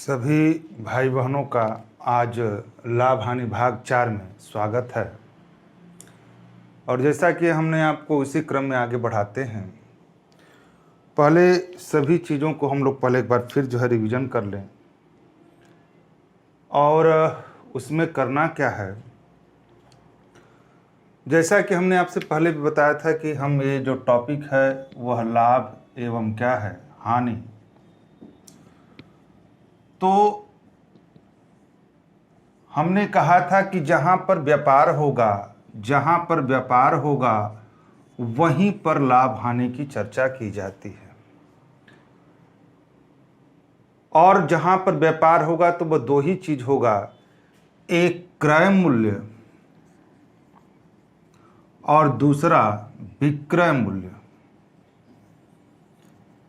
सभी भाई बहनों का आज लाभ हानि भाग 4 में स्वागत है। और जैसा कि हमने आपको इसी क्रम में आगे बढ़ाते हैं, पहले सभी चीज़ों को हम लोग पहले एक बार फिर रिवीजन कर लें। और उसमें करना क्या है, जैसा कि हमने आपसे पहले भी बताया था कि हम ये जो टॉपिक है वह लाभ एवं क्या है, हानि। तो हमने कहा था कि जहाँ पर व्यापार होगा वहीं पर लाभ हानि की चर्चा की जाती है। और जहाँ पर व्यापार होगा तो वह दो ही चीज होगा, एक क्रय मूल्य और दूसरा विक्रय मूल्य।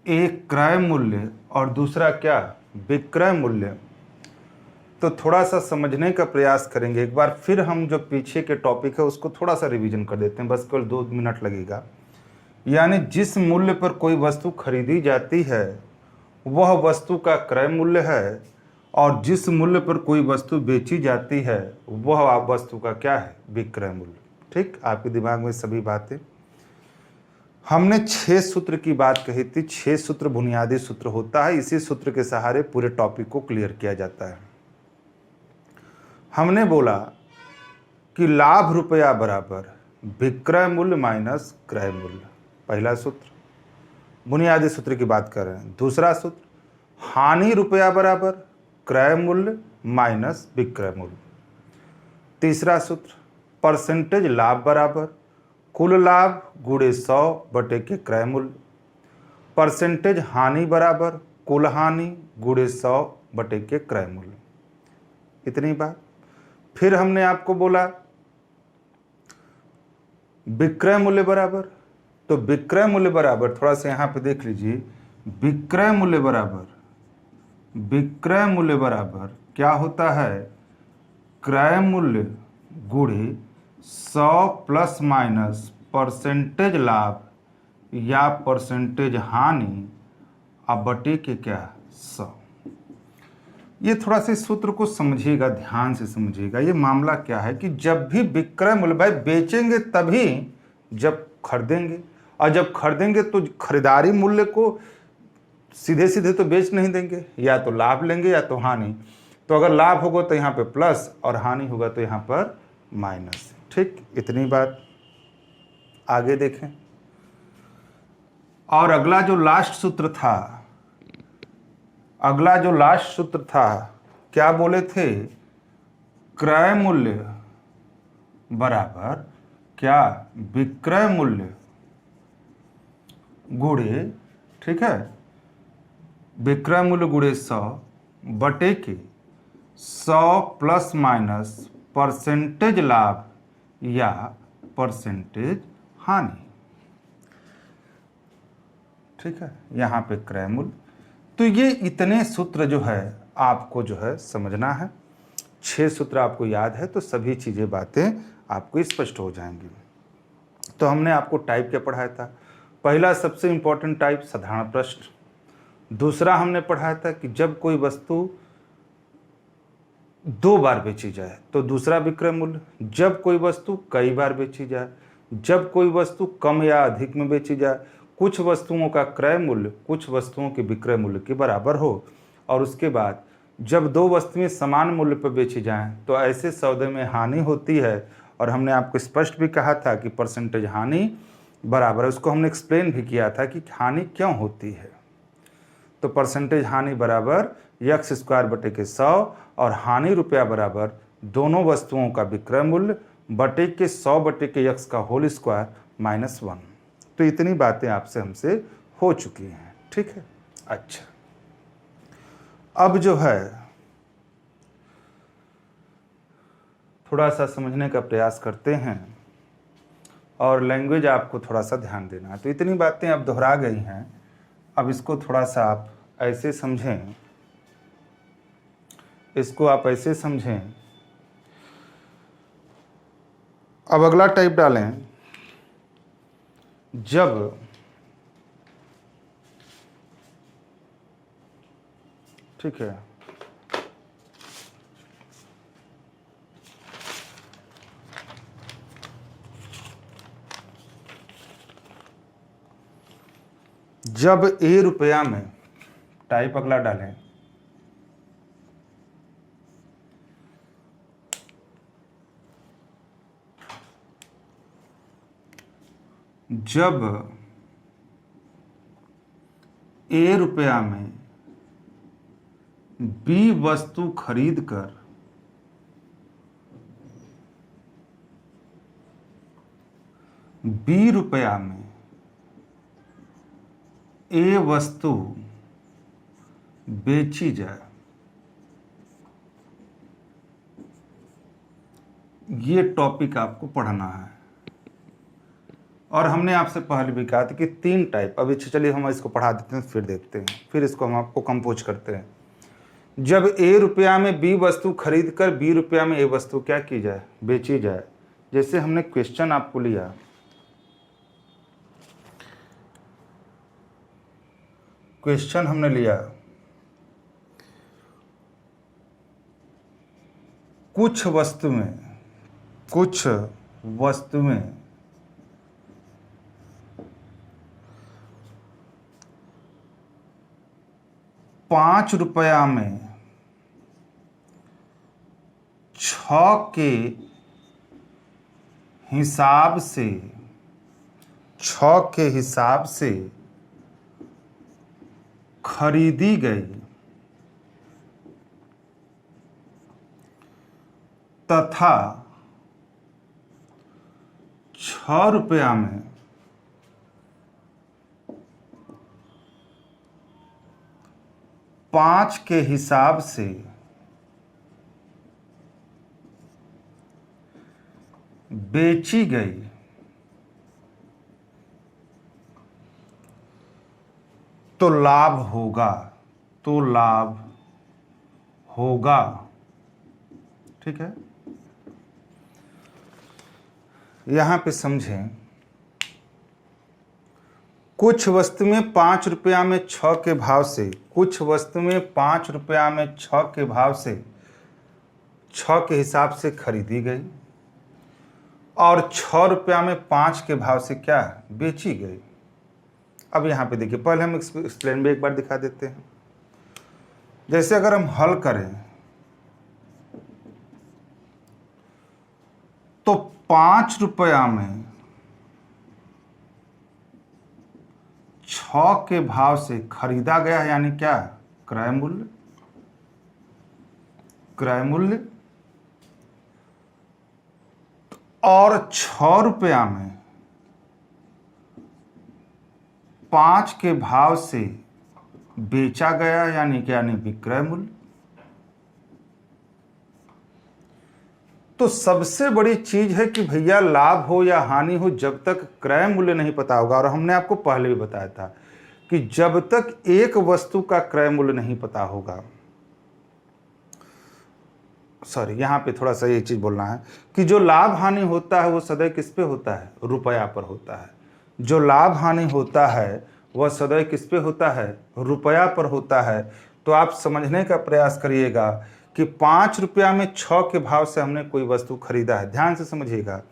एक क्रय मूल्य और दूसरा क्या, विक्रय मूल्य। तो थोड़ा सा समझने का प्रयास करेंगे। एक बार फिर हम जो पीछे के टॉपिक है उसको थोड़ा सा रिवीजन कर देते हैं, बस केवल 2 मिनट लगेगा। यानी जिस मूल्य पर कोई वस्तु खरीदी जाती है वह वस्तु का क्रय मूल्य है, और जिस मूल्य पर कोई वस्तु बेची जाती है वह वस्तु का क्या है, विक्रय मूल्य। ठीक, आपके दिमाग में सभी बातें। हमने 6 सूत्र की बात कही थी। 6 सूत्र बुनियादी सूत्र होता है, इसी सूत्र के सहारे पूरे टॉपिक को क्लियर किया जाता है। हमने बोला कि लाभ रुपया बराबर विक्रय मूल्य माइनस क्रय मूल्य, पहला सूत्र। बुनियादी सूत्र की बात कर रहे हैं। दूसरा सूत्र, हानि रुपया बराबर क्रय मूल्य माइनस विक्रय मूल्य। तीसरा सूत्र, परसेंटेज लाभ बराबर कुल लाभ गुणे 100 बटे के क्रय मूल्य। परसेंटेज हानि बराबर कुल हानि गुणे 100 बटे के क्रय मूल्य। इतनी बात। फिर हमने आपको बोला विक्रय मूल्य बराबर, तो विक्रय मूल्य बराबर, थोड़ा सा यहां पे देख लीजिए, विक्रय मूल्य बराबर क्या होता है, क्रय मूल्य गुणे 100 प्लस माइनस परसेंटेज लाभ या परसेंटेज हानि अब बटे के क्या, 100। ये थोड़ा सा इस सूत्र को समझिएगा, ध्यान से समझिएगा। ये मामला क्या है कि जब भी विक्रय मूल्य, भाई बेचेंगे तभी जब खरीदेंगे, और जब खरीदेंगे तो खरीदारी मूल्य को सीधे सीधे तो बेच नहीं देंगे, या तो लाभ लेंगे या तो हानि। तो अगर लाभ होगा तो यहाँ पे प्लस और हानि होगा तो यहाँ पर माइनस। ठीक, इतनी बात। आगे देखें। और अगला जो लास्ट सूत्र था, क्या बोले थे, क्रय मूल्य बराबर क्या, विक्रय मूल्य गुणे, ठीक है, विक्रय मूल्य गुणे 100 बटे के 100 प्लस माइनस परसेंटेज लाभ या परसेंटेज हानि। ठीक है, यहां पे क्रय मूल्य। तो ये इतने सूत्र जो है आपको समझना है। 6 सूत्र आपको याद है तो सभी चीजें बातें आपको स्पष्ट हो जाएंगी। तो हमने आपको टाइप क्या पढ़ाया था, पहला सबसे इंपॉर्टेंट टाइप साधारण प्रश्न। दूसरा हमने पढ़ाया था कि जब कोई वस्तु 2 बार बेची जाए तो दूसरा विक्रय मूल्य, जब कोई वस्तु कई बार बेची जाए, जब कोई वस्तु कम या अधिक में बेची जाए, कुछ वस्तुओं का क्रय मूल्य कुछ वस्तुओं के विक्रय मूल्य के बराबर हो, और उसके बाद जब 2 वस्तुएं समान मूल्य पर बेची जाएं तो ऐसे सौदे में हानि होती है। और हमने आपको स्पष्ट भी कहा था कि परसेंटेज हानि बराबर, उसको हमने एक्सप्लेन भी किया था कि हानि क्यों होती है। तो परसेंटेज हानि बराबर यक्स स्क्वायर बटे के 100 और हानि रुपया बराबर दोनों वस्तुओं का विक्रय मूल्य बटे के 100 बटे के यक्स का होल स्क्वायर माइनस 1। तो इतनी बातें आपसे हमसे हो चुकी हैं। ठीक है, अच्छा, अब थोड़ा सा समझने का प्रयास करते हैं, और लैंग्वेज आपको थोड़ा सा ध्यान देना है। तो इतनी बातें अब दोहरा गई हैं, अब इसको थोड़ा सा आप ऐसे समझें, अब अगला टाइप डालें, जब ठीक है, जब ए रुपया में, टाइप अगला डालें, जब ए रुपया में बी वस्तु खरीद कर बी रुपया में ए वस्तु बेची जाए, ये टॉपिक आपको पढ़ना है। और हमने आपसे पहले भी कहा था कि 3 टाइप, अभी चलिए हम इसको पढ़ा देते हैं, फिर देखते हैं, फिर इसको हम आपको कंपोज करते हैं। जब ए रुपया में बी वस्तु खरीद कर बी रुपया में ए वस्तु क्या की जाए, बेची जाए। जैसे हमने क्वेश्चन आपको लिया, क्वेश्चन हमने लिया, कुछ वस्तु में 5 रुपया में 6 के हिसाब से खरीदी गई तथा 6 रुपया में 5 के हिसाब से बेची गई, तो लाभ होगा। ठीक है, यहां पे समझें, कुछ वस्तु में 5 रुपया में 6 के भाव से, कुछ वस्तु में 5 रुपया में 6 के भाव से 6 के हिसाब से खरीदी गई और 6 रुपया में 5 के भाव से क्या बेची गई। अब यहाँ पे देखिए, पहले हम एक्सप्लेन भी एक बार दिखा देते हैं। जैसे अगर हम हल करें तो 5 रुपया में 6 के भाव से खरीदा गया है, यानी क्या, क्रय मूल्य। और 6 रुपया में 5 के भाव से बेचा गया, यानी क्या, यानी विक्रय मूल्य। तो सबसे बड़ी चीज है कि भैया लाभ हो या हानि हो, जब तक क्रय मूल्य नहीं पता होगा, और हमने आपको पहले भी बताया था कि जब तक एक वस्तु का क्रय मूल्य नहीं पता होगा, सॉरी यहां पे थोड़ा सा ये चीज बोलना है कि जो लाभ हानि होता है वो सदैव किस पे होता है, रुपया पर होता है। जो लाभ हानि होता है वह सदैव किस पे होता है, रुपया पर होता है। तो आप समझने का प्रयास करिएगा कि 5 रुपया में 6 के भाव से हमने कोई वस्तु खरीदा है, ध्यान से समझिएगा,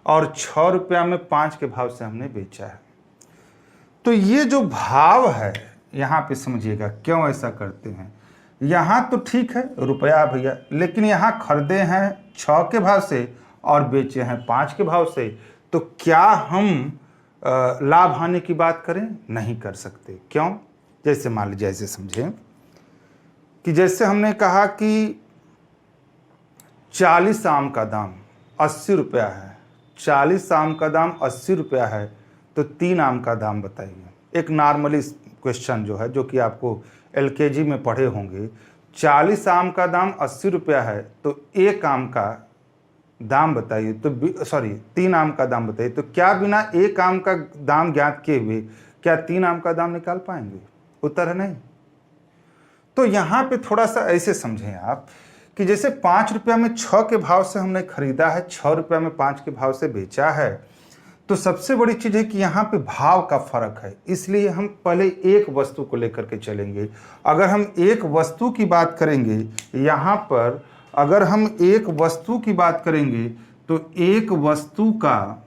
और 6 रुपया में 5 के भाव से हमने बेचा है। तो ये जो भाव है यहाँ पे समझिएगा, क्यों ऐसा करते हैं। यहाँ तो ठीक है रुपया भैया, लेकिन यहाँ खरीदे हैं 6 के भाव से और बेचे हैं 5 के भाव से, तो क्या हम लाभ हानि की बात करें, नहीं कर सकते। क्यों, जैसे मान लीजिए, ऐसे समझें कि जैसे हमने कहा कि 40 आम का दाम 80 रुपया है, 40 आम का दाम 80 रुपया है, तो 3 आम का दाम बताइए। एक नॉर्मली क्वेश्चन जो है, जो कि आपको एलकेजी में पढ़े होंगे, 40 आम का दाम 80 रुपया है, तो 1 आम का दाम बताइए, तो सॉरी 3 आम का दाम बताइए। तो क्या बिना 1 आम का दाम ज्ञात किए हुए क्या 3 आम का दाम निकाल पाएंगे? उत्तर है नहीं। तो यहाँ पे थोड़ा सा ऐसे समझें आप कि जैसे 5 रुपया में 6 के भाव से हमने खरीदा है, 6 रुपया में 5 के भाव से बेचा है, तो सबसे बड़ी चीज़ है कि यहाँ पे भाव का फर्क है। इसलिए हम पहले एक वस्तु को लेकर के चलेंगे। अगर हम एक वस्तु की बात करेंगे, यहाँ पर अगर हम एक वस्तु की बात करेंगे तो एक वस्तु का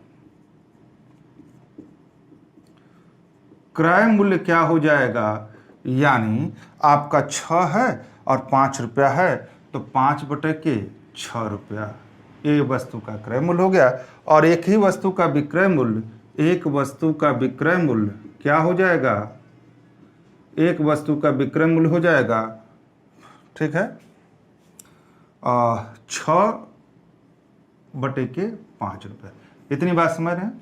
क्रय मूल्य क्या हो जाएगा, यानी आपका 6 है और 5 रुपया है, तो 5/6 रुपया ये वस्तु का क्रय मूल्य हो गया। और एक ही वस्तु का विक्रय मूल्य, एक वस्तु का विक्रय मूल्य क्या हो जाएगा, एक वस्तु का विक्रय मूल्य हो जाएगा, ठीक है, 6/5 रुपये। इतनी बात समझ रहे हैं?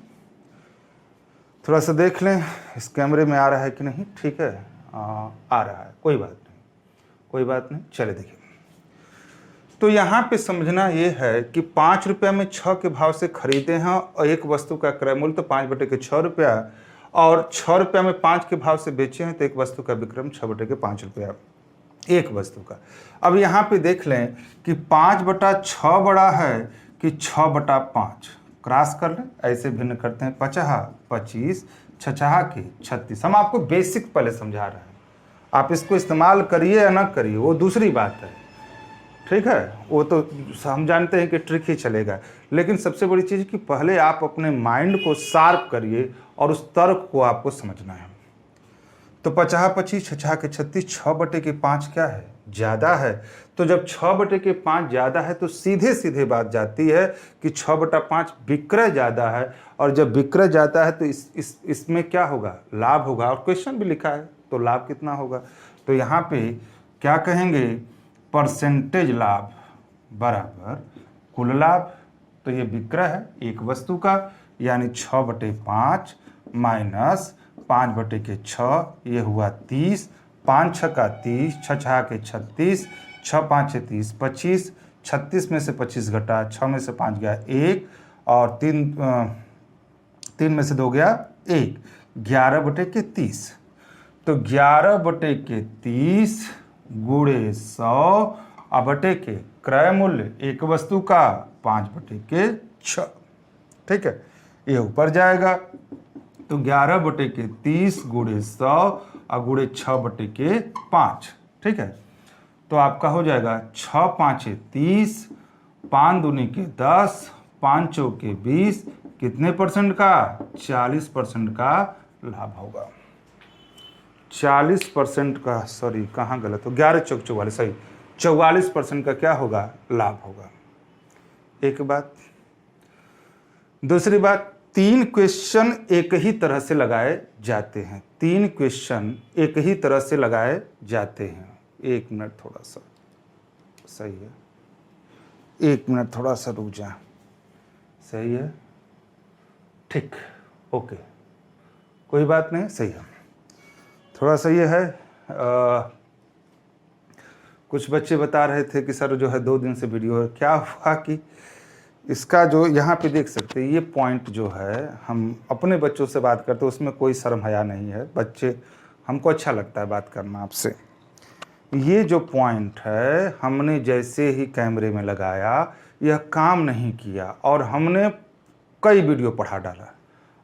थोड़ा सा देख लें इस कैमरे में आ रहा है कि नहीं, ठीक है, आ रहा है, कोई बात नहीं, कोई बात नहीं, चले देखिए। तो यहाँ पे समझना ये है कि 5 रुपया में 6 के भाव से खरीदे हैं और एक वस्तु का क्रय मूल्य तो 5/6 रुपया, और 6 रुपया में 5 के भाव से बेचे हैं तो एक वस्तु का विक्रय 6/5 रुपया एक वस्तु का। अब यहाँ पे देख लें कि 5/6 बड़ा है कि 6/5, क्रॉस कर लें, ऐसे भिन्न करते हैं, 50 25, 6 36। हम आपको बेसिक पहले समझा रहे हैं, आप इसको इस्तेमाल करिए या ना करिए वो दूसरी बात है, ठीक है, वो तो हम जानते हैं कि ट्रिक ही चलेगा, लेकिन सबसे बड़ी चीज़ कि पहले आप अपने माइंड को शार्प करिए और उस तर्क को आपको समझना है। तो 50 25, 6 36, 6/5 क्या है, ज़्यादा है। तो जब 6/5 ज़्यादा है तो सीधे सीधे बात जाती है कि 6/5 विक्रय ज़्यादा है, और जब विक्रय ज़्यादा है तो इसमें क्या होगा, लाभ होगा, और क्वेश्चन भी लिखा है तो लाभ कितना होगा। तो यहाँ पे क्या कहेंगे, परसेंटेज लाभ बराबर कुल लाभ। तो ये विक्रय है एक वस्तु का, यानी 6/5 माइनस 5/6, ये हुआ 30, 5 6 का 30, 6 6 36, 6 5 30, 25, 36 में से 25 घटा, 6 में से 5 गया 1, और 3 में से 2 गया 1, 11/30। तो 11/30 गुणे 100 बटे के क्रय मूल्य एक वस्तु का 5/6, ठीक है, ये ऊपर जाएगा। तो 11/30 गुणे 100 और गुणे 6/5, ठीक है, तो आपका हो जाएगा 6 5 30, 5 दूनी के 10, 5 चौके 20, कितने परसेंट का, 40% का लाभ होगा। 40% का, सॉरी कहाँ गलत हो, 11 चौक 44, सही, 44% का क्या होगा, लाभ होगा। एक बात। दूसरी बात, 3 क्वेश्चन एक ही तरह से लगाए जाते हैं, 3 क्वेश्चन एक ही तरह से लगाए जाते हैं। 1 मिनट थोड़ा सा, सही है, 1 मिनट थोड़ा सा रुक जा, सही है, ठीक, ओके, कोई बात नहीं, सही है। थोड़ा सा ये है, कुछ बच्चे बता रहे थे कि सर जो है 2 दिन से वीडियो है, क्या हुआ कि इसका जो यहाँ पे देख सकते हैं, ये पॉइंट जो है हम अपने बच्चों से बात करते हैं, उसमें कोई शर्म हया नहीं है, बच्चे हमको अच्छा लगता है बात करना आपसे। ये जो पॉइंट है हमने जैसे ही कैमरे में लगाया यह काम नहीं किया और हमने कई वीडियो पढ़ा डाला,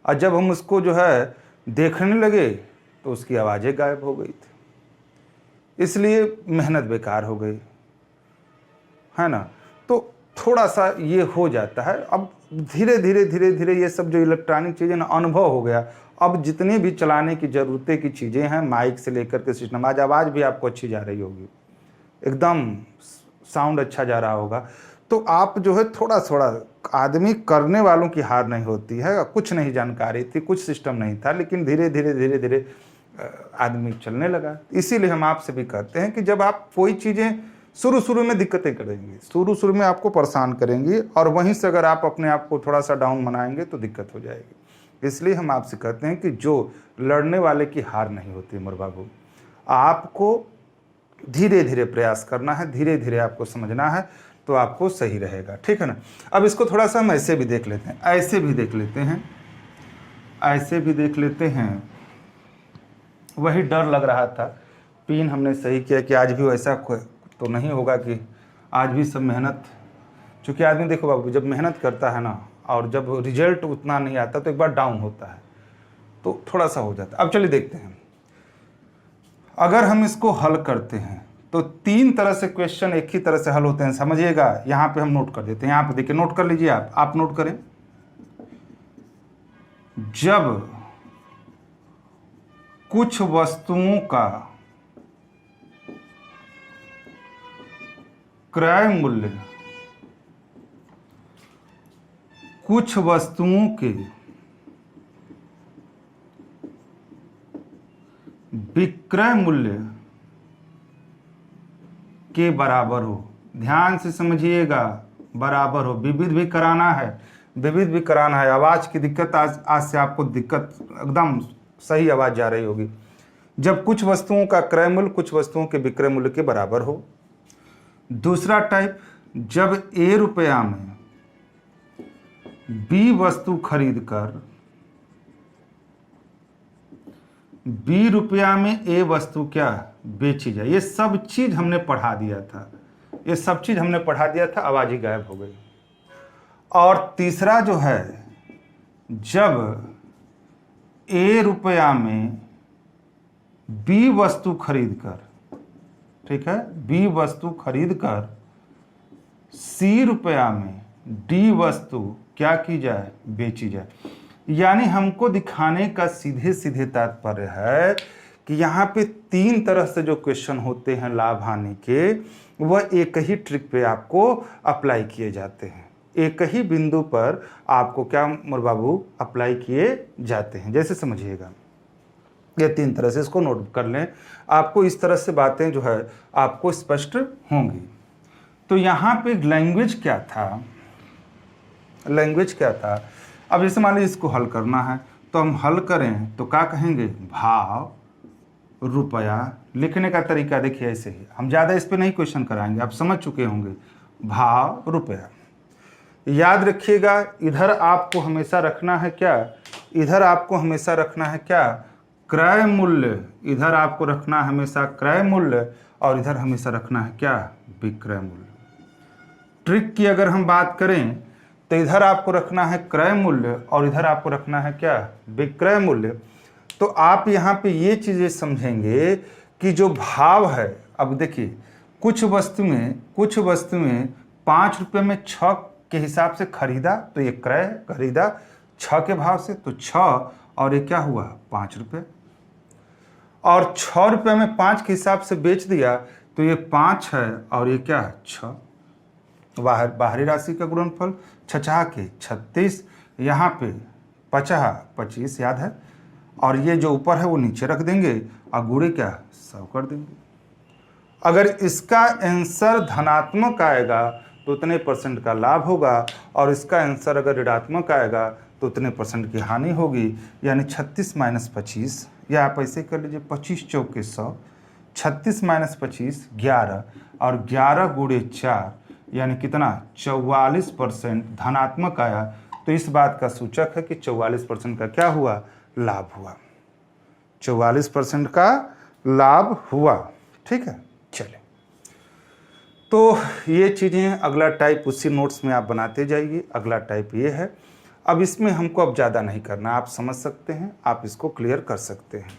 और जब हम उसको जो है देखने लगे तो उसकी आवाज़ें गायब हो गई थी, इसलिए मेहनत बेकार हो गई, है ना। तो थोड़ा सा ये हो जाता है। अब धीरे धीरे ये सब जो इलेक्ट्रॉनिक चीज़ें ना, अनुभव हो गया। अब जितनी भी चलाने की ज़रूरतें की चीज़ें हैं, माइक से लेकर के सिस्टम, आज आवाज़ भी आपको अच्छी जा रही होगी, एकदम साउंड अच्छा जा रहा होगा। तो आप जो है थोड़ा आदमी करने वालों की हार नहीं होती है। कुछ नहीं जानकारी थी, कुछ सिस्टम नहीं था, लेकिन धीरे धीरे आदमी चलने लगा। इसीलिए हम आपसे भी कहते हैं कि जब आप कोई चीज़ें शुरू में दिक्कतें करेंगी, शुरू में आपको परेशान करेंगी, और वहीं से अगर आप अपने आप को थोड़ा सा डाउन बनाएंगे तो दिक्कत हो जाएगी। इसलिए हम आपसे कहते हैं कि जो लड़ने वाले की हार नहीं होती मोर बाबू, आपको धीरे धीरे प्रयास करना है, धीरे धीरे आपको समझना है, तो आपको सही रहेगा, ठीक है ना। अब इसको थोड़ा सा हम ऐसे भी देख लेते हैं, ऐसे भी देख लेते हैं। वही डर लग रहा था, पिन हमने सही किया कि आज भी वैसा तो नहीं होगा कि आज भी सब मेहनत, चूँकि आदमी देखो बाबू जब मेहनत करता है ना, और जब रिजल्ट उतना नहीं आता तो एक बार डाउन होता है, तो थोड़ा सा हो जाता है। अब चलिए देखते हैं, अगर हम इसको हल करते हैं तो 3 तरह से क्वेश्चन एक ही तरह से हल होते हैं, समझिएगा। यहाँ पे हम नोट कर देते हैं, यहाँ पे देखिए, नोट कर लीजिए, आप नोट करें। जब कुछ वस्तुओं का क्रय मूल्य कुछ वस्तुओं के विक्रय मूल्य के बराबर हो। ध्यान से समझिएगा, बराबर हो। विविध भी कराना है, विविध भी कराना है। आवाज की दिक्कत आज से आपको दिक्कत, एकदम सही आवाज जा रही होगी। जब कुछ वस्तुओं का क्रय मूल्य कुछ वस्तुओं के विक्रय मूल्य के बराबर हो। दूसरा टाइप, जब ए रुपया में बी वस्तु खरीद कर बी रुपया में ए वस्तु क्या बेची जाए। ये सब चीज हमने पढ़ा दिया था, ये सब चीज हमने पढ़ा दिया था, आवाज ही गायब हो गई। और तीसरा जो है, जब ए रुपया में बी वस्तु खरीद कर, ठीक है, बी वस्तु खरीद कर सी रुपया में डी वस्तु क्या की जाए, बेची जाए। यानी हमको दिखाने का सीधे सीधे तात्पर्य है कि यहाँ पे तीन तरह से जो क्वेश्चन होते हैं लाभ हानि के, वह एक ही ट्रिक पे आपको अप्लाई किए जाते हैं। एक ही बिंदु पर आपको क्या मोर बाबू अप्लाई किए जाते हैं। जैसे समझिएगा, ये तीन तरह से इसको नोट कर लें, आपको इस तरह से बातें जो है आपको स्पष्ट होंगी। तो यहाँ पे लैंग्वेज क्या था, लैंग्वेज क्या था। अब जैसे मान लीजिए इसको हल करना है, तो हम हल करें तो क्या कहेंगे, भाव रुपया। लिखने का तरीका देखिए ऐसे ही, हम ज़्यादा इस पे नहीं क्वेश्चन कराएंगे, आप समझ चुके होंगे। भाव रुपया, याद रखिएगा, इधर आपको हमेशा रखना है क्या, इधर आपको हमेशा रखना है क्या, क्रय मूल्य। इधर आपको रखना है हमेशा क्रय मूल्य, और इधर हमेशा रखना है क्या, विक्रय मूल्य। ट्रिक की अगर हम बात करें तो इधर आपको रखना है क्रय मूल्य और इधर आपको रखना है क्या, विक्रय मूल्य। तो आप यहाँ पे ये चीज़ें समझेंगे कि जो भाव है, अब देखिए कुछ वस्तु में 5 रुपये में 6 के हिसाब से खरीदा, तो ये क्रय खरीदा 6 के भाव से, तो 6 और ये क्या हुआ 5 रुपये। और 6 रुपये में 5 के हिसाब से बेच दिया, तो ये 5 है और ये क्या है 6। बाहरी राशि का गुणनफल 6 के 36, यहाँ पे 25 याद है, और ये जो ऊपर है वो नीचे रख देंगे और गुणे क्या 100 कर देंगे। अगर इसका आंसर धनात्मक आएगा तो उतने % का लाभ होगा, और इसका आंसर अगर ऋणात्मक आएगा तो उतने % की हानि होगी। यानी 36 - 25, या आप ऐसे कर लीजिए 25 चौके 100, 36 - 25 11, और 11 गुणे 4 यानी कितना 44% धनात्मक आया। तो इस बात का सूचक है कि 44% का क्या हुआ, लाभ हुआ, 44% का लाभ हुआ। ठीक है, चलिए, तो ये चीज़ें, अगला टाइप उसी नोट्स में आप बनाते जाइए। अगला टाइप ये है, अब इसमें हमको अब ज़्यादा नहीं करना, आप समझ सकते हैं, आप इसको क्लियर कर सकते हैं।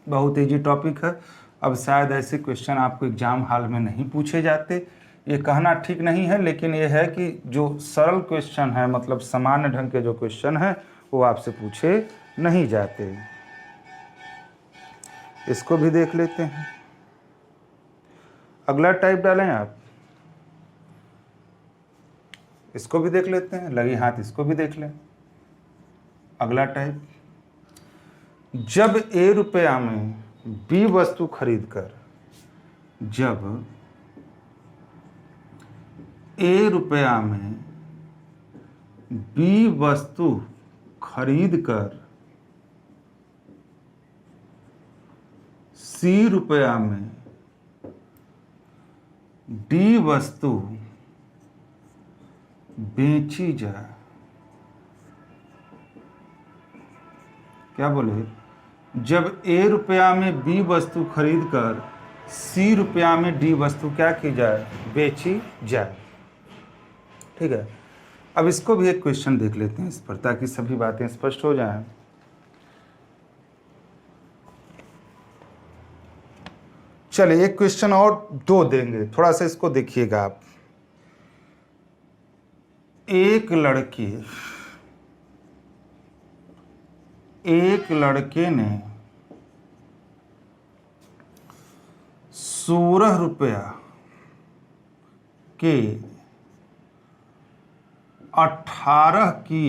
बहुत ईजी टॉपिक है। अब शायद ऐसे क्वेश्चन आपको एग्जाम हॉल में नहीं पूछे जाते, ये कहना ठीक नहीं है, लेकिन ये है कि जो सरल क्वेश्चन है, मतलब सामान्य ढंग के जो क्वेश्चन है, वो आपसे पूछे नहीं जाते। इसको भी देख लेते हैं। अगला टाइप डालें आप, इसको भी देख लेते हैं, लगी हाथ इसको भी देख लें। अगला टाइप, जब ए रुपया में बी वस्तु खरीद कर, जब ए रुपया में बी वस्तु खरीद कर सी रुपया में डी वस्तु बेची जाए। क्या बोले, जब ए रुपया में बी वस्तु खरीद कर सी रुपया में डी वस्तु क्या की जाए, बेची जाए। ठीक है, अब इसको भी एक क्वेश्चन देख लेते हैं इस पर, ताकि सभी बातें स्पष्ट हो जाएं। चलिए, एक क्वेश्चन और 2 देंगे, थोड़ा सा इसको देखिएगा आप। एक लड़के ने 16 के 18 की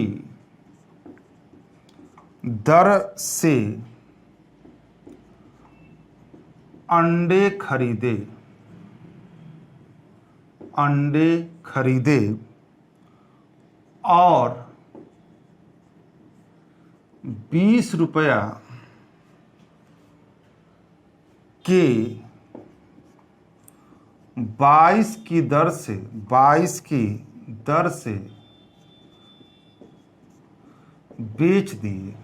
दर से अंडे खरीदे और 20 रुपया के 22 की दर से बेच दिए।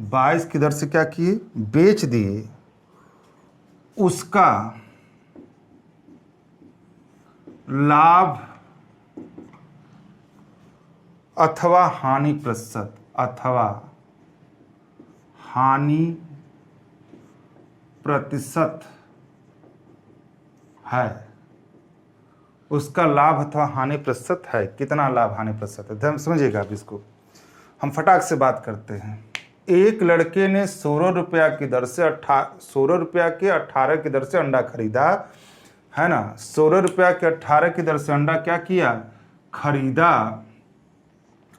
22 की दर से क्या किए? बेच दिए। उसका लाभ अथवा हानि प्रतिशत है। उसका लाभ अथवा हानि प्रतिशत है। कितना लाभ हानि प्रतिशत है, ध्यान समझिएगा आप इसको। हम फटाक से बात करते हैं। एक लड़के ने 16 रुपया की दर से 16 रुपया के 18 की दर से अंडा खरीदा, है ना। 16 रुपया के 18 की दर से अंडा क्या किया? खरीदा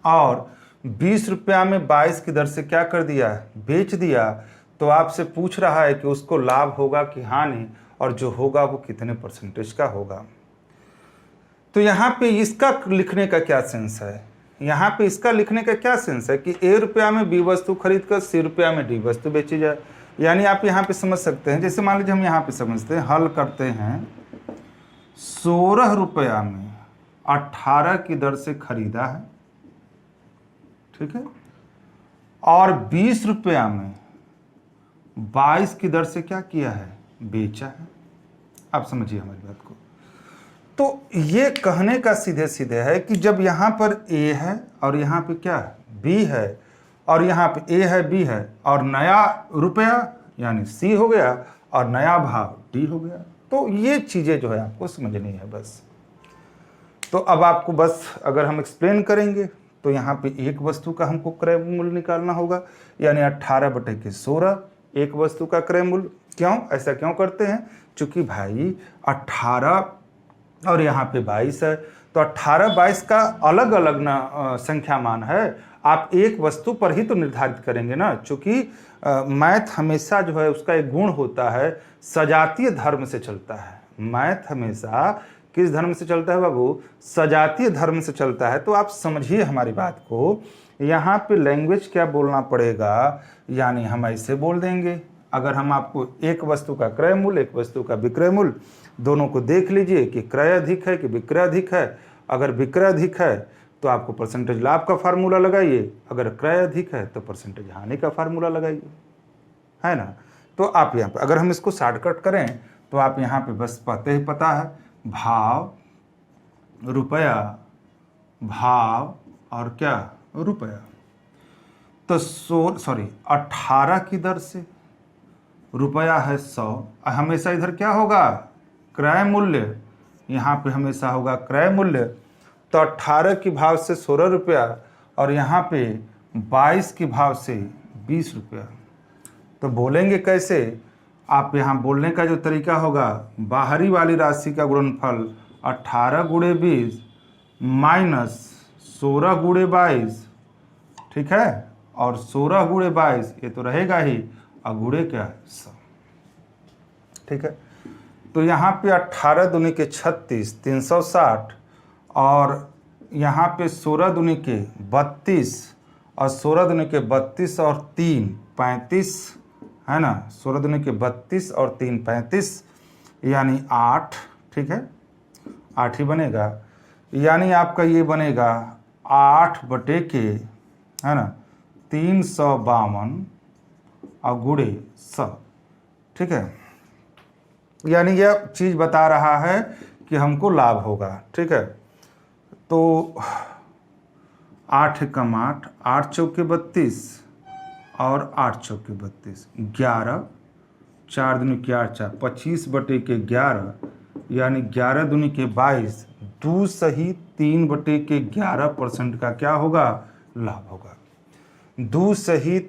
और 20 रुपया में 22 की दर से क्या कर दिया? बेच दिया। तो आपसे पूछ रहा है कि उसको लाभ होगा कि हानि, और जो होगा वो कितने परसेंटेज का होगा। तो यहाँ पे इसका लिखने का क्या सेंस है? यहाँ पे इसका लिखने का क्या सेंस है कि A रुपया में B वस्तु खरीद कर C रुपया में D वस्तु बेची जाए। यानी आप यहाँ पे समझ सकते हैं, जैसे मान लीजिए हम यहाँ पे समझते हैं, हल करते हैं। 16 रुपया में 18 की दर से खरीदा है, ठीक है, और 20 रुपया में 22 की दर से क्या किया है? बेचा है। आप समझिए हमारी बात को। तो ये कहने का सीधे सीधे है कि जब यहाँ पर A है और यहाँ पे क्या है? B है, और यहाँ पे A है B है, और नया रुपया यानी C हो गया और नया भाव D हो गया। तो ये चीज़ें जो है आपको समझनी है बस। तो अब आपको बस अगर हम एक्सप्लेन करेंगे तो यहाँ पे एक वस्तु का हमको क्रय मूल्य निकालना होगा, यानी 18/16 एक वस्तु का क्रय मूल्य। क्यों ऐसा क्यों करते हैं? चूंकि भाई 18 और यहाँ पे 22 है, तो 18-22 का अलग अलग ना संख्या मान है। आप एक वस्तु पर ही तो निर्धारित करेंगे ना, चूंकि मैथ हमेशा जो है उसका एक गुण होता है, सजातीय धर्म से चलता है। मैथ हमेशा किस धर्म से चलता है बाबू? सजातीय धर्म से चलता है। तो आप समझिए हमारी बात को। यहाँ पे लैंग्वेज क्या बोलना पड़ेगा, यानी हम ऐसे बोल देंगे। अगर हम आपको एक वस्तु का क्रय मूल्य, एक वस्तु का विक्रय मूल्य, दोनों को देख लीजिए कि क्रय अधिक है कि विक्रय अधिक है। अगर विक्रय अधिक है तो आपको परसेंटेज लाभ का फार्मूला लगाइए, अगर क्रय अधिक है तो परसेंटेज हानि का फार्मूला लगाइए, है ना। तो आप यहाँ पे अगर हम इसको शॉर्टकट करें तो आप यहाँ पे बस पता है भाव रुपया, भाव और क्या? रुपया। तो 18 की दर से रुपया है 100, हमेशा इधर क्या होगा? क्रय मूल्य। यहाँ पे हमेशा होगा क्रय मूल्य। तो 18 की भाव से 16 रुपया और यहाँ पे 22 की भाव से 20 रुपया। तो बोलेंगे कैसे? आप यहाँ बोलने का जो तरीका होगा, बाहरी वाली राशि का गुणनफल 18 गुणे 20 माइनस 16 गुणे 22, ठीक है, और 16 गुणे 22 ये तो रहेगा ही, और गुणे क्या? 100, ठीक है। तो यहाँ पे 18 दूनी के 36 360, और यहाँ पे 16 दूनी के 32 और 16 दूनी के 32 और 3 35, है ना। 16 दूनी के 32 और 3 35 यानी 8, ठीक है, 8 ही बनेगा। यानी आपका ये बनेगा 8/के, है ना, 352 और गुणे 100, ठीक है। यानी यह चीज़ बता रहा है कि हमको लाभ होगा, ठीक है। तो 8 कम 8, 8 चौके 32 और 8 चौके 32, 11, 4 दूनी के 8 4 25/के 11, यानी 11 दूनी के 22, 2 सही 3/के 11% का क्या होगा? लाभ होगा। 2 सही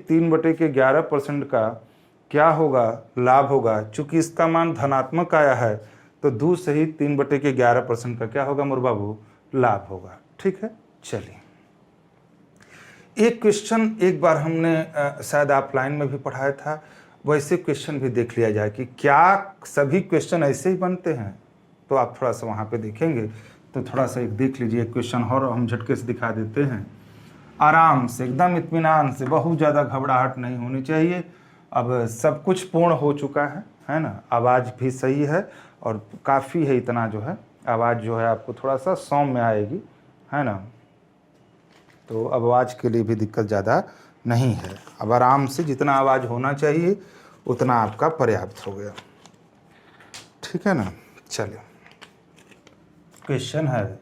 3/के 11% का क्या होगा, लाभ होगा। चूंकि इसका मान धनात्मक आया है तो 2 सहित 3/11% का क्या होगा मोर बाबू, लाभ होगा। ठीक है, चलिए एक क्वेश्चन एक बार हमने शायद ऑफलाइन में भी पढ़ाया था, वैसे क्वेश्चन भी देख लिया जाए कि क्या सभी क्वेश्चन ऐसे ही बनते हैं। तो आप थोड़ा सा वहाँ पे देखेंगे तो थोड़ा सा एक देख लीजिए क्वेश्चन और हम झटके से दिखा देते हैं। आराम से एकदम इत्मीनान से, बहुत ज़्यादा घबराहट नहीं होनी चाहिए। अब सब कुछ पूर्ण हो चुका है ना, आवाज़ भी सही है और काफ़ी है, इतना जो है आवाज़ जो है आपको थोड़ा सा सौम्य आएगी, है ना। तो अब आवाज़ के लिए भी दिक्कत ज़्यादा नहीं है। अब आराम से जितना आवाज़ होना चाहिए उतना आपका पर्याप्त हो गया। ठीक है ना, चलिए क्वेश्चन है,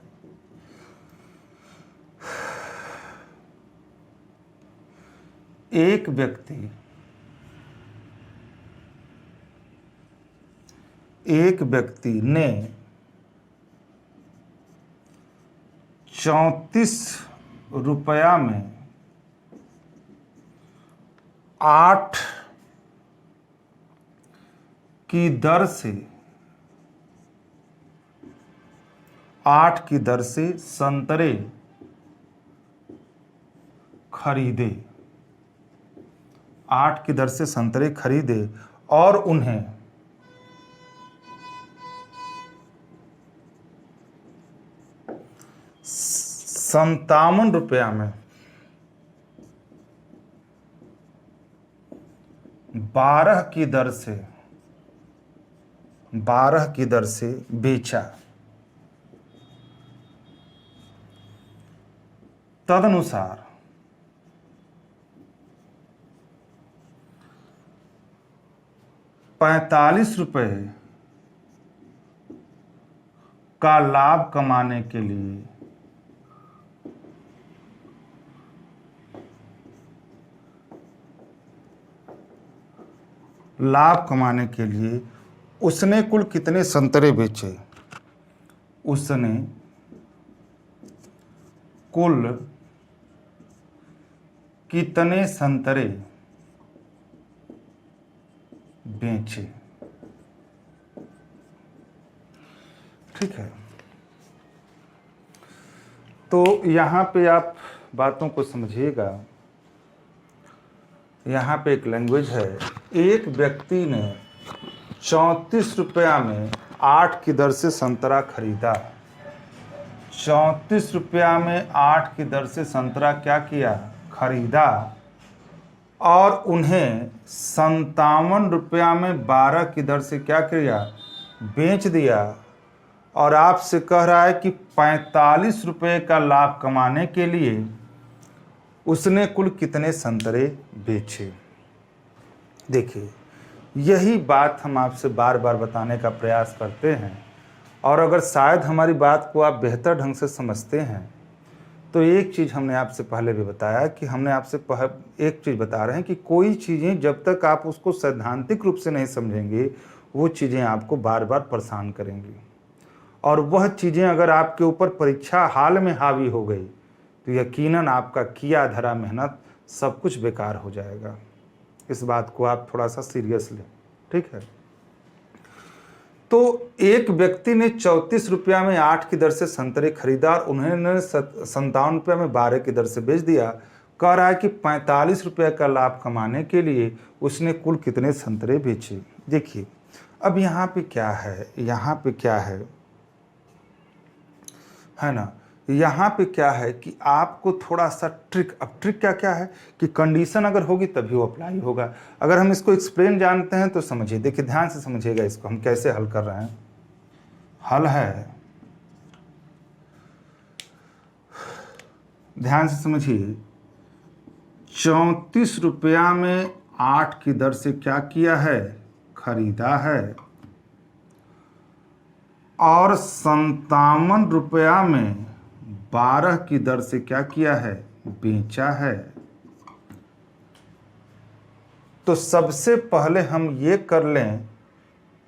एक व्यक्ति ने 34 रुपया में 8 की दर से संतरे खरीदे, 8 की दर से संतरे खरीदे और उन्हें 57 रुपया में 12 की दर से बेचा। तदनुसार 45 रुपये का लाभ कमाने के लिए उसने कुल कितने संतरे बेचे, उसने कुल कितने संतरे बेचे। ठीक है, तो यहाँ पे आप बातों को समझिएगा। यहाँ पे एक लैंग्वेज है, एक व्यक्ति ने 34 रुपया में 8 की दर से संतरा खरीदा। 34 रुपया में 8 की दर से संतरा क्या किया, खरीदा और उन्हें 57 रुपया में 12 की दर से क्या किया, बेच दिया। और आपसे कह रहा है कि 45 रुपये का लाभ कमाने के लिए उसने कुल कितने संतरे बेचे। देखिए यही बात हम आपसे बार बार बताने का प्रयास करते हैं, और अगर शायद हमारी बात को आप बेहतर ढंग से समझते हैं तो एक चीज़ हमने आपसे पहले भी बताया कि हमने आपसे एक चीज़ बता रहे हैं कि कोई चीज़ें जब तक आप उसको सैद्धांतिक रूप से नहीं समझेंगे वो चीज़ें आपको बार बार परेशान करेंगी, और वह चीज़ें अगर आपके ऊपर परीक्षा हाल में हावी हो गई तो यकीनन आपका किया धरा मेहनत सब कुछ बेकार हो जाएगा। इस बात को आप थोड़ा सा सीरियस लें। ठीक है, तो एक व्यक्ति ने 34 रुपया में 8 की दर से संतरे खरीदा और उन्होंने 57 रुपया में 12 की दर से बेच दिया। कह रहा है कि 45 रुपये का लाभ कमाने के लिए उसने कुल कितने संतरे बेचे। देखिए अब यहाँ पे क्या है ना, यहाँ पे क्या है कि आपको थोड़ा सा ट्रिक, अब ट्रिक क्या है कि कंडीशन अगर होगी तभी वो अप्लाई होगा। अगर हम इसको एक्सप्लेन जानते हैं तो समझिए, देखिए ध्यान से समझिएगा इसको हम कैसे हल कर रहे हैं। हल है, ध्यान से समझिए, 34 रुपया में 8 की दर से क्या किया है, खरीदा है, और 57 रुपया में 12 की दर से क्या किया है, बेचा है। तो सबसे पहले हम ये कर लें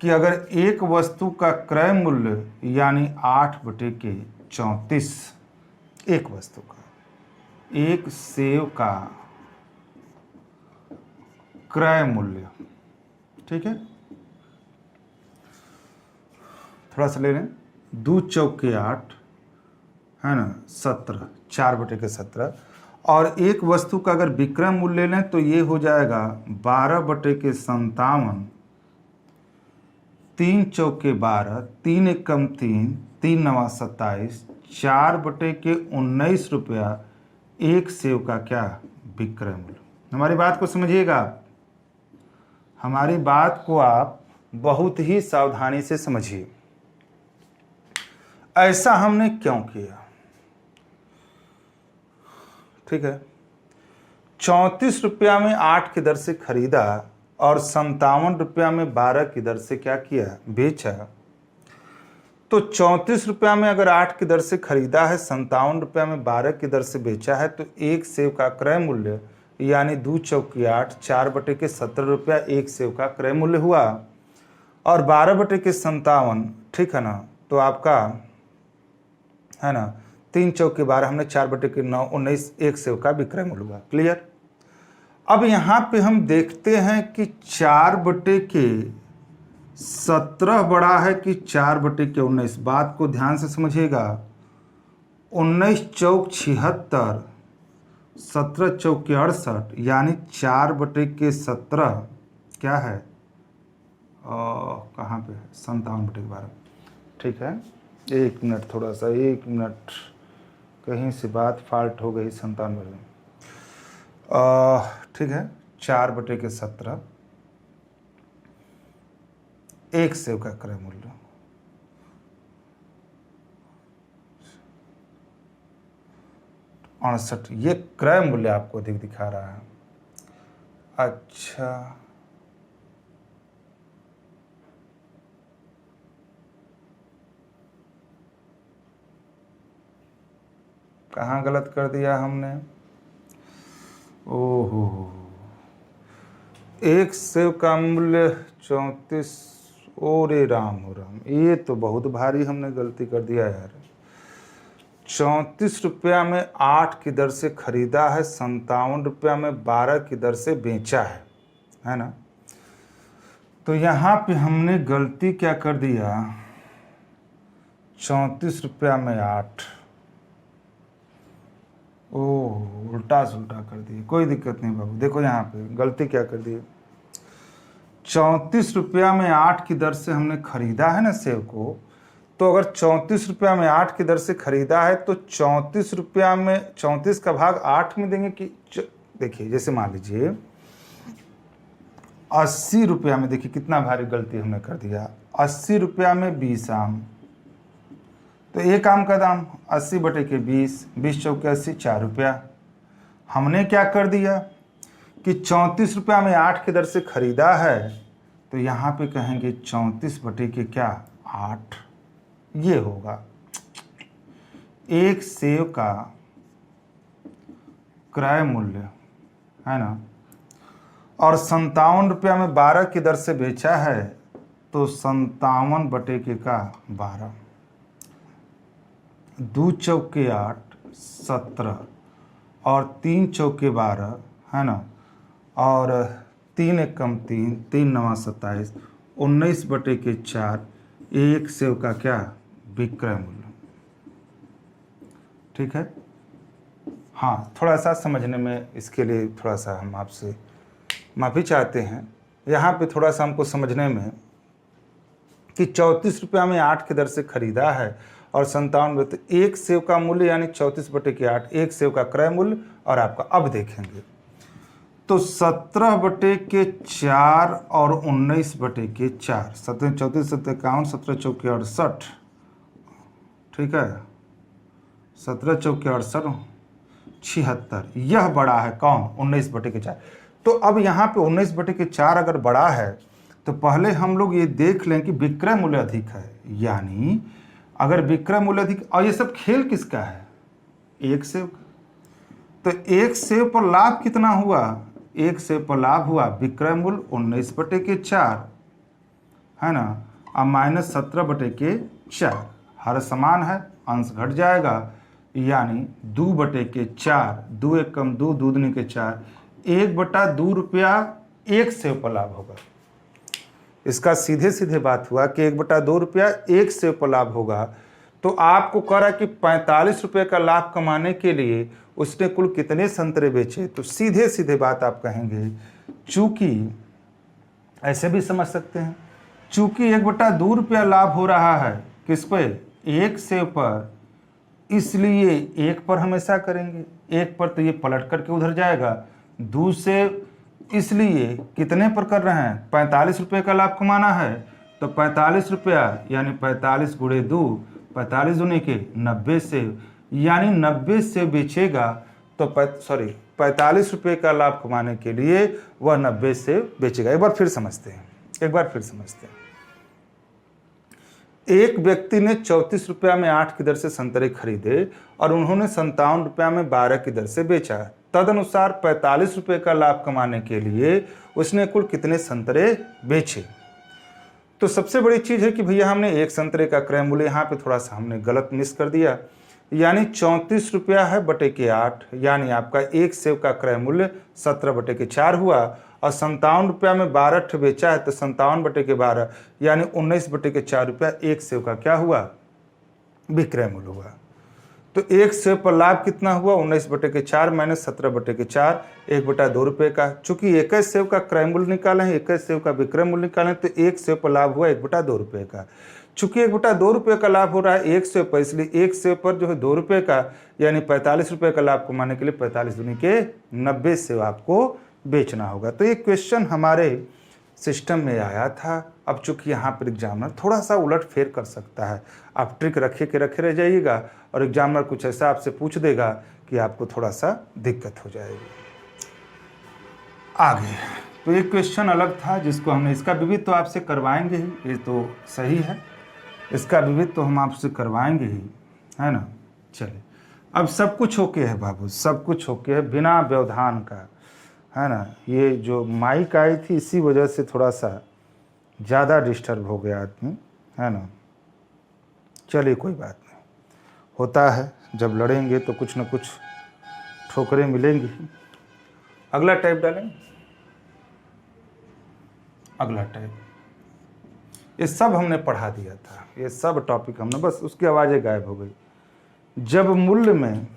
कि अगर एक वस्तु का क्रय मूल्य यानी 8/34, एक वस्तु का, एक सेव का क्रय मूल्य ठीक है, थोड़ा सा ले लें, 2 चौके 8 है ना, 17, 4/17, और एक वस्तु का अगर विक्रय मूल्य लें तो ये हो जाएगा 12/57, 3 चौके 12, 3 एकम 3, 3 नवा 27, 4/19 रुपया एक सेव का क्या विक्रय मूल्य। हमारी बात को समझिएगा, हमारी बात को आप बहुत ही सावधानी से समझिए। ऐसा हमने क्यों किया, ठीक है, 34 रुपया में 8 की दर से खरीदा और 57 रुपया में 12 की दर से क्या किया, बेचा। तो 34 रुपया में अगर 8 की दर से खरीदा है, 57 रुपया में 12 की दर से बेचा है, तो एक सेव का क्रय मूल्य यानी 2 चौकी 8, 4/17 रुपया एक सेव का क्रय मूल्य हुआ, और 12/57, ठीक है ना, तो आपका है ना 3 चौके 12, हमने 4/9, 19 एक सेव का विक्रय मूल्य हुआ। क्लियर। अब यहाँ पे हम देखते हैं कि 4/17 बड़ा है कि 4/19। बात को ध्यान से समझिएगा। 19 चौक 76, 17 चौके 68, यानी 4/17 क्या है, कहाँ पे है, 57/12। ठीक है, 1 मिनट, थोड़ा सा 1 मिनट, कहीं से बात फाल्ट हो गई। 57, ठीक है, 4/17 एक सेव का क्रय मूल्य, $68, ये क्रय मूल्य आपको अधिक दिखा रहा है। अच्छा, कहाँ गलत कर दिया हमने, ओहो, एक सेव का मूल्य 34, ओरे राम हो राम, ये तो बहुत भारी हमने गलती कर दिया यार। 34 रुपया में 8 की दर से खरीदा है, 57 रुपया में 12 की दर से बेचा है ना। तो यहाँ पे हमने गलती क्या कर दिया, 34 रुपया में 8, ओह उल्टा सुल्टा कर दिए, कोई दिक्कत नहीं बाबू। देखो यहाँ पे गलती क्या कर दी, 34 रुपया में 8 की दर से हमने खरीदा है ना सेव को, तो अगर 34 रुपया में 8 की दर से खरीदा है तो 34 रुपया में 34 का भाग 8 में देंगे कि देखिए, जैसे मान लीजिए 80 रुपया में, देखिए कितना भारी गलती हमने कर दिया, 80 रुपया में 20 आम, तो एक आम का दाम 80/20, 20 चौके 80, 4 रुपया। हमने क्या कर दिया कि 34 रुपया में 8 की दर से खरीदा है, तो यहाँ पे कहेंगे 34/8, ये होगा एक सेव का क्रय मूल्य, है ना। और 57 रुपया में 12 की दर से बेचा है, तो 57/12, 2 चौके 8, 17, और 3 चौके 12, है ना, और 3 एकम 3, 3 नवा 27, 19/4 एक सेव का क्या विक्रय मूल्य। ठीक है, हाँ, थोड़ा सा समझने में, इसके लिए थोड़ा सा हम आपसे माफ़ी चाहते हैं। यहाँ पे थोड़ा सा हमको समझने में कि 34 रुपया में 8 की दर से खरीदा है और 57, तो एक सेव का मूल्य यानी 34/8 एक सेव का क्रय मूल्य। और आपका अब देखेंगे तो 17/4 और 19/4, 17 34 17 51, 17 चौके 68, ठीक है, 17 चौके 68, 76, यह बड़ा है कौन, 19/4। तो अब यहाँ पे 19/4 अगर बड़ा है तो पहले हम लोग ये देख लें कि विक्रय मूल्य अधिक है, यानी अगर विक्रय मूल्य अधिक, और ये सब खेल किसका है, एक सेव का, तो एक सेव पर लाभ कितना हुआ, एक सेव पर लाभ हुआ विक्रय मूल्य 19/4, है ना, अब -17/4, हर समान है, अंश घट जाएगा, यानी 2/4, 2 एकम 2, 2 दूनी के 4, 1/2 रुपया एक सेव पर लाभ होगा। इसका सीधे सीधे बात हुआ कि 1/2 रुपया एक सेव पर लाभ होगा। तो आपको कह रहा है कि 45 रुपये का लाभ कमाने के लिए उसने कुल कितने संतरे बेचे। तो सीधे सीधे बात आप कहेंगे, चूंकि ऐसे भी समझ सकते हैं, चूंकि 1/2 रुपया लाभ हो रहा है किस पे, एक सेव पर, इसलिए एक पर हमेशा करेंगे। एक पर तो ये पलट करके उधर जाएगा, दूसरे इसलिए कितने पर कर रहे हैं, 45 रुपये का लाभ कमाना है। तो 45 रुपया यानी 45 गुणे 2, 45 दूनी के 90 सेव, यानी 90 सेव बेचेगा। तो 45 रुपये का लाभ कमाने के लिए वह 90 सेव बेचेगा। एक बार फिर समझते हैं, एक व्यक्ति ने 34 रुपया में 8 की दर से संतरे खरीदे और उन्होंने 57 रुपया में 12 की दर से बेचा। तदनुसार 45 रुपये का लाभ कमाने के लिए उसने कुल कितने संतरे बेचे। तो सबसे बड़ी चीज़ है कि भैया हमने एक संतरे का क्रय मूल्य यहाँ पे थोड़ा सा हमने गलत मिस कर दिया, यानी 34 रुपया है बटे के 8, यानी आपका एक सेव का क्रय मूल्य 17 बटे के 4 हुआ। और 57 रुपया में 12 बेचा है तो 57 बटे के 12 यानी 19 बटे के 4 रुपया एक सेव का क्या हुआ, विक्रय मूल्य हुआ। तो एक सेव पर लाभ कितना हुआ, 19 बटे के 4 माइनस 17 बटे के 4, 1/2 रुपये का। चूंकि 21 सेव का क्रय मूल्य निकाले हैं, 21 सेव का विक्रय मूल्य निकालें, तो एक सेव पर लाभ हुआ 1/2 रुपये का। चूंकि 1/2 रुपये का लाभ हो रहा है एक सेव पर, इसलिए एक सेव पर जो है 2 रुपये का, यानी 45 रुपये का लाभ कमाने के लिए 45 दूनी के 90 सेव आपको बेचना होगा। तो ये क्वेश्चन हमारे सिस्टम में आया था। अब चूंकि यहाँ पर एग्जामिनर थोड़ा सा उलट फेर कर सकता है, आप ट्रिक रखे रह जाइएगा और एग्जामिनर कुछ ऐसा आपसे पूछ देगा कि आपको थोड़ा सा दिक्कत हो जाएगी। आगे तो एक क्वेश्चन अलग था जिसको हमने, इसका विविध तो आपसे करवाएंगे ही, ये तो सही है, इसका विविध तो हम आपसे करवाएंगे ही, है ना। चलिए, अब सब कुछ ओके है बाबू, सब कुछ ओके है बिना व्यवधान का, है ना। ये जो माइक आई थी इसी वजह से थोड़ा सा ज़्यादा डिस्टर्ब हो गया आदमी, है ना। चलिए कोई बात नहीं, होता है, जब लड़ेंगे तो कुछ न कुछ ठोकरें मिलेंगी। अगला टाइप डालें, अगला टाइप, ये सब हमने पढ़ा दिया था, ये सब टॉपिक हमने, बस उसकी आवाज़ें गायब हो गई। जब मूल्य में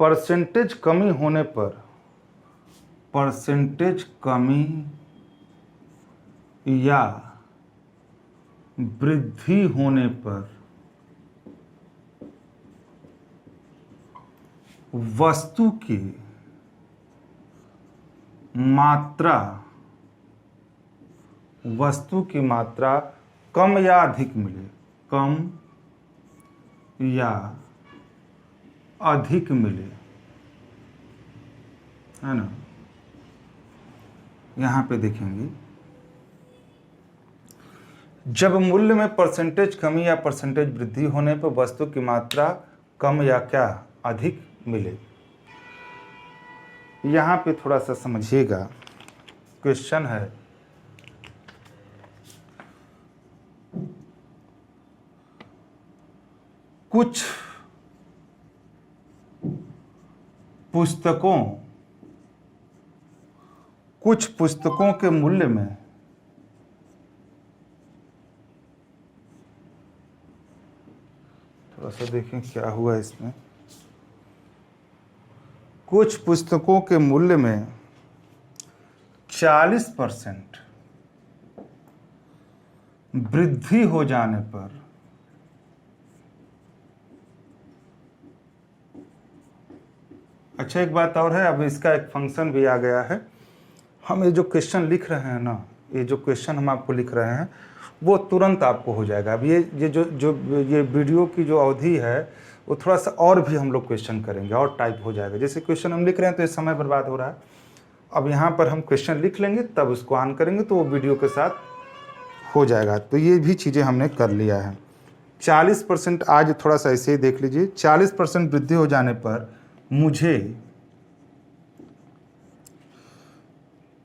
परसेंटेज कमी होने पर, परसेंटेज कमी या वृद्धि होने पर वस्तु की मात्रा कम या अधिक मिले, कम या अधिक मिले, है ना। यहां पे देखेंगे, जब मूल्य में परसेंटेज कमी या परसेंटेज वृद्धि होने पर वस्तु की मात्रा कम या क्या अधिक मिले। यहां पे थोड़ा सा समझिएगा, क्वेश्चन है कुछ पुस्तकों के मूल्य में थोड़ा सा देखें क्या हुआ इसमें, कुछ पुस्तकों के मूल्य में 40% वृद्धि हो जाने पर अच्छा, एक बात और है, अब इसका एक फंक्शन भी आ गया है। हम ये जो क्वेश्चन लिख रहे हैं ना, ये जो क्वेश्चन हम आपको लिख रहे हैं वो तुरंत आपको हो जाएगा। अब ये ये वीडियो की जो अवधि है वो थोड़ा सा और भी हम लोग क्वेश्चन करेंगे और टाइप हो जाएगा। जैसे क्वेश्चन हम लिख रहे हैं तो ये समय बर्बाद हो रहा है, अब यहाँ पर हम क्वेश्चन लिख लेंगे तब उसको ऑन करेंगे तो वो वीडियो के साथ हो जाएगा। तो ये भी चीज़ें हमने कर लिया है। 40%, आज थोड़ा सा ऐसे ही देख लीजिए, 40% वृद्धि हो जाने पर मुझे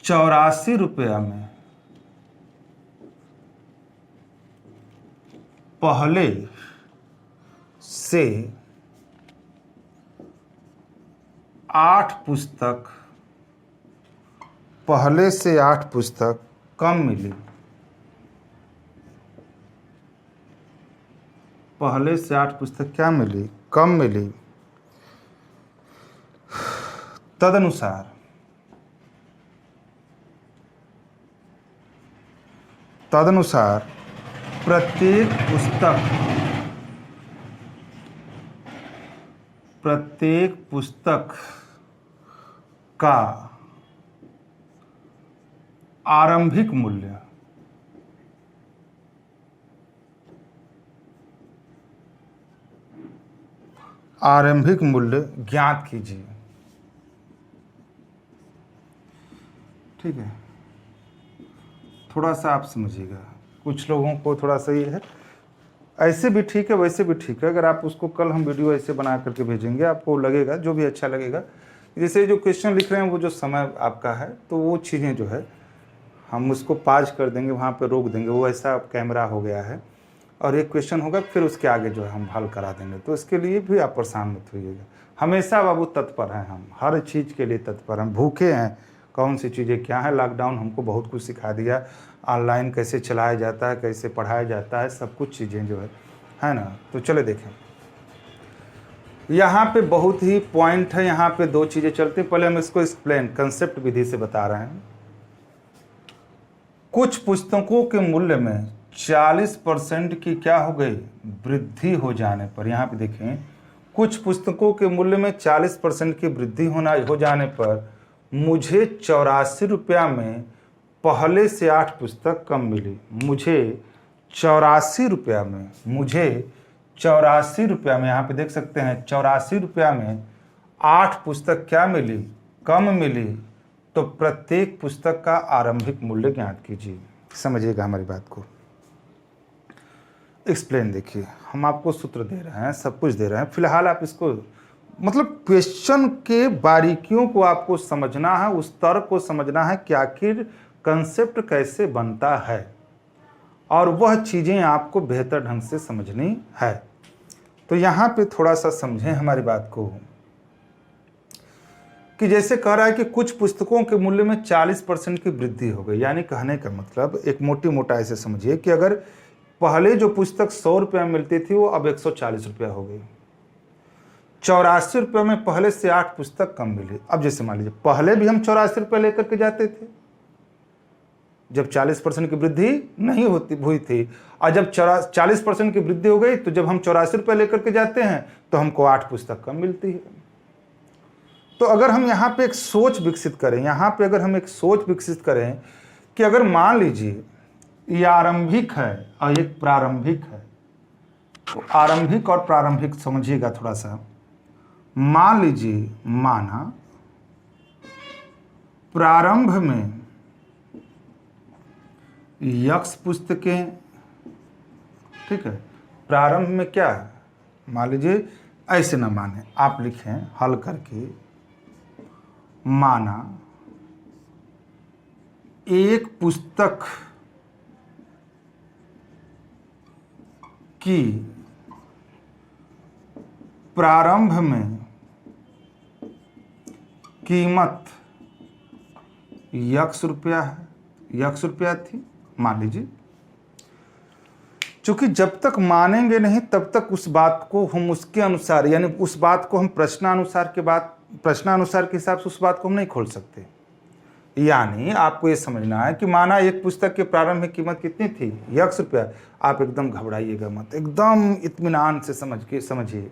84 रुपया में पहले से 8 पुस्तक पहले से 8 पुस्तक कम मिली, पहले से 8 पुस्तक क्या मिली, कम मिली, तदनुसार प्रत्येक पुस्तक का आरंभिक मूल्य ज्ञात कीजिए। ठीक है, थोड़ा सा आप समझिएगा, कुछ लोगों को थोड़ा सा ये है, ऐसे भी ठीक है वैसे भी ठीक है। अगर आप उसको कल हम वीडियो ऐसे बना करके भेजेंगे, आपको लगेगा जो भी अच्छा लगेगा। जैसे जो क्वेश्चन लिख रहे हैं वो जो समय आपका है, तो वो चीज़ें जो है हम उसको पाज कर देंगे, वहाँ पे रोक देंगे, वो ऐसा कैमरा हो गया है। और एक क्वेश्चन होगा, फिर उसके आगे जो है हम हल करा देंगे। तो इसके लिए भी आप परेशान मत होइएगा। हमेशा बाबू तत्पर हैं, हम हर चीज़ के लिए तत्पर हैं, भूखे हैं। कौन सी चीज़ें क्या है, लॉकडाउन हमको बहुत कुछ सिखा दिया, ऑनलाइन कैसे चलाया जाता है, कैसे पढ़ाया जाता है, सब कुछ चीज़ें जो है ना। तो चले देखें, यहाँ पे बहुत ही पॉइंट है, यहाँ पे 2 चीज़ें चलती हैं। पहले हम इसको एक्सप्लेन कंसेप्ट विधि से बता रहे हैं। कुछ पुस्तकों के मूल्य में 40% की क्या हो गई, वृद्धि हो जाने पर, यहाँ पे देखें, कुछ पुस्तकों के मूल्य में 40% की वृद्धि हो जाने पर मुझे 84 रुपया में पहले से 8 पुस्तक कम मिली। मुझे 84 रुपया में, यहाँ पे देख सकते हैं 84 रुपया में 8 पुस्तक क्या मिली, कम मिली। तो प्रत्येक पुस्तक का आरंभिक मूल्य ज्ञात कीजिए। समझिएगा हमारी बात को, एक्सप्लेन देखिए, हम आपको सूत्र दे रहे हैं, सब कुछ दे रहे हैं। फिलहाल आप इसको मतलब क्वेश्चन के बारीकियों को आपको समझना है, उस तर्क को समझना है कि आखिर कंसेप्ट कैसे बनता है, और वह चीज़ें आपको बेहतर ढंग से समझनी है। तो यहाँ पे थोड़ा सा समझें हमारी बात को, कि जैसे कह रहा है कि कुछ पुस्तकों के मूल्य में 40% की वृद्धि हो गई। यानी कहने का मतलब, एक मोटा ऐसे समझिए कि अगर पहले जो पुस्तक 100 रुपये में मिलती थी वो अब 140 रुपया हो गई। 84 रुपये में पहले से 8 पुस्तक कम मिली। अब जैसे मान लीजिए पहले भी हम 84 रुपये लेकर के जाते थे जब 40% की वृद्धि नहीं हुई थी, और जब 40% की वृद्धि हो गई तो जब हम 84 रुपये लेकर के जाते हैं तो हमको 8 पुस्तक कम मिलती है। तो अगर हम यहाँ पे एक सोच विकसित करें, कि अगर मान लीजिए ये आरंभिक है और एक प्रारंभिक है, तो आरंभिक और प्रारंभिक समझिएगा थोड़ा सा। मान लीजिए, माना प्रारंभ में यक्ष पुस्तकें, ठीक है, प्रारंभ में क्या है, मान लीजिए ऐसे ना माने, आप लिखें हल करके, माना एक पुस्तक की प्रारंभ में कीमत यक्ष रुपया थी, मान लीजिए। चूंकि जब तक मानेंगे नहीं तब तक उस बात को हम उसके अनुसार, यानी उस बात को हम प्रश्नानुसार के हिसाब से उस बात को हम नहीं खोल सकते। यानी आपको ये समझना है कि माना एक पुस्तक के प्रारंभ में कीमत कितनी थी, यक्ष रुपया। आप एकदम घबराइएगा मत, एकदम इत्मीनान से समझिए।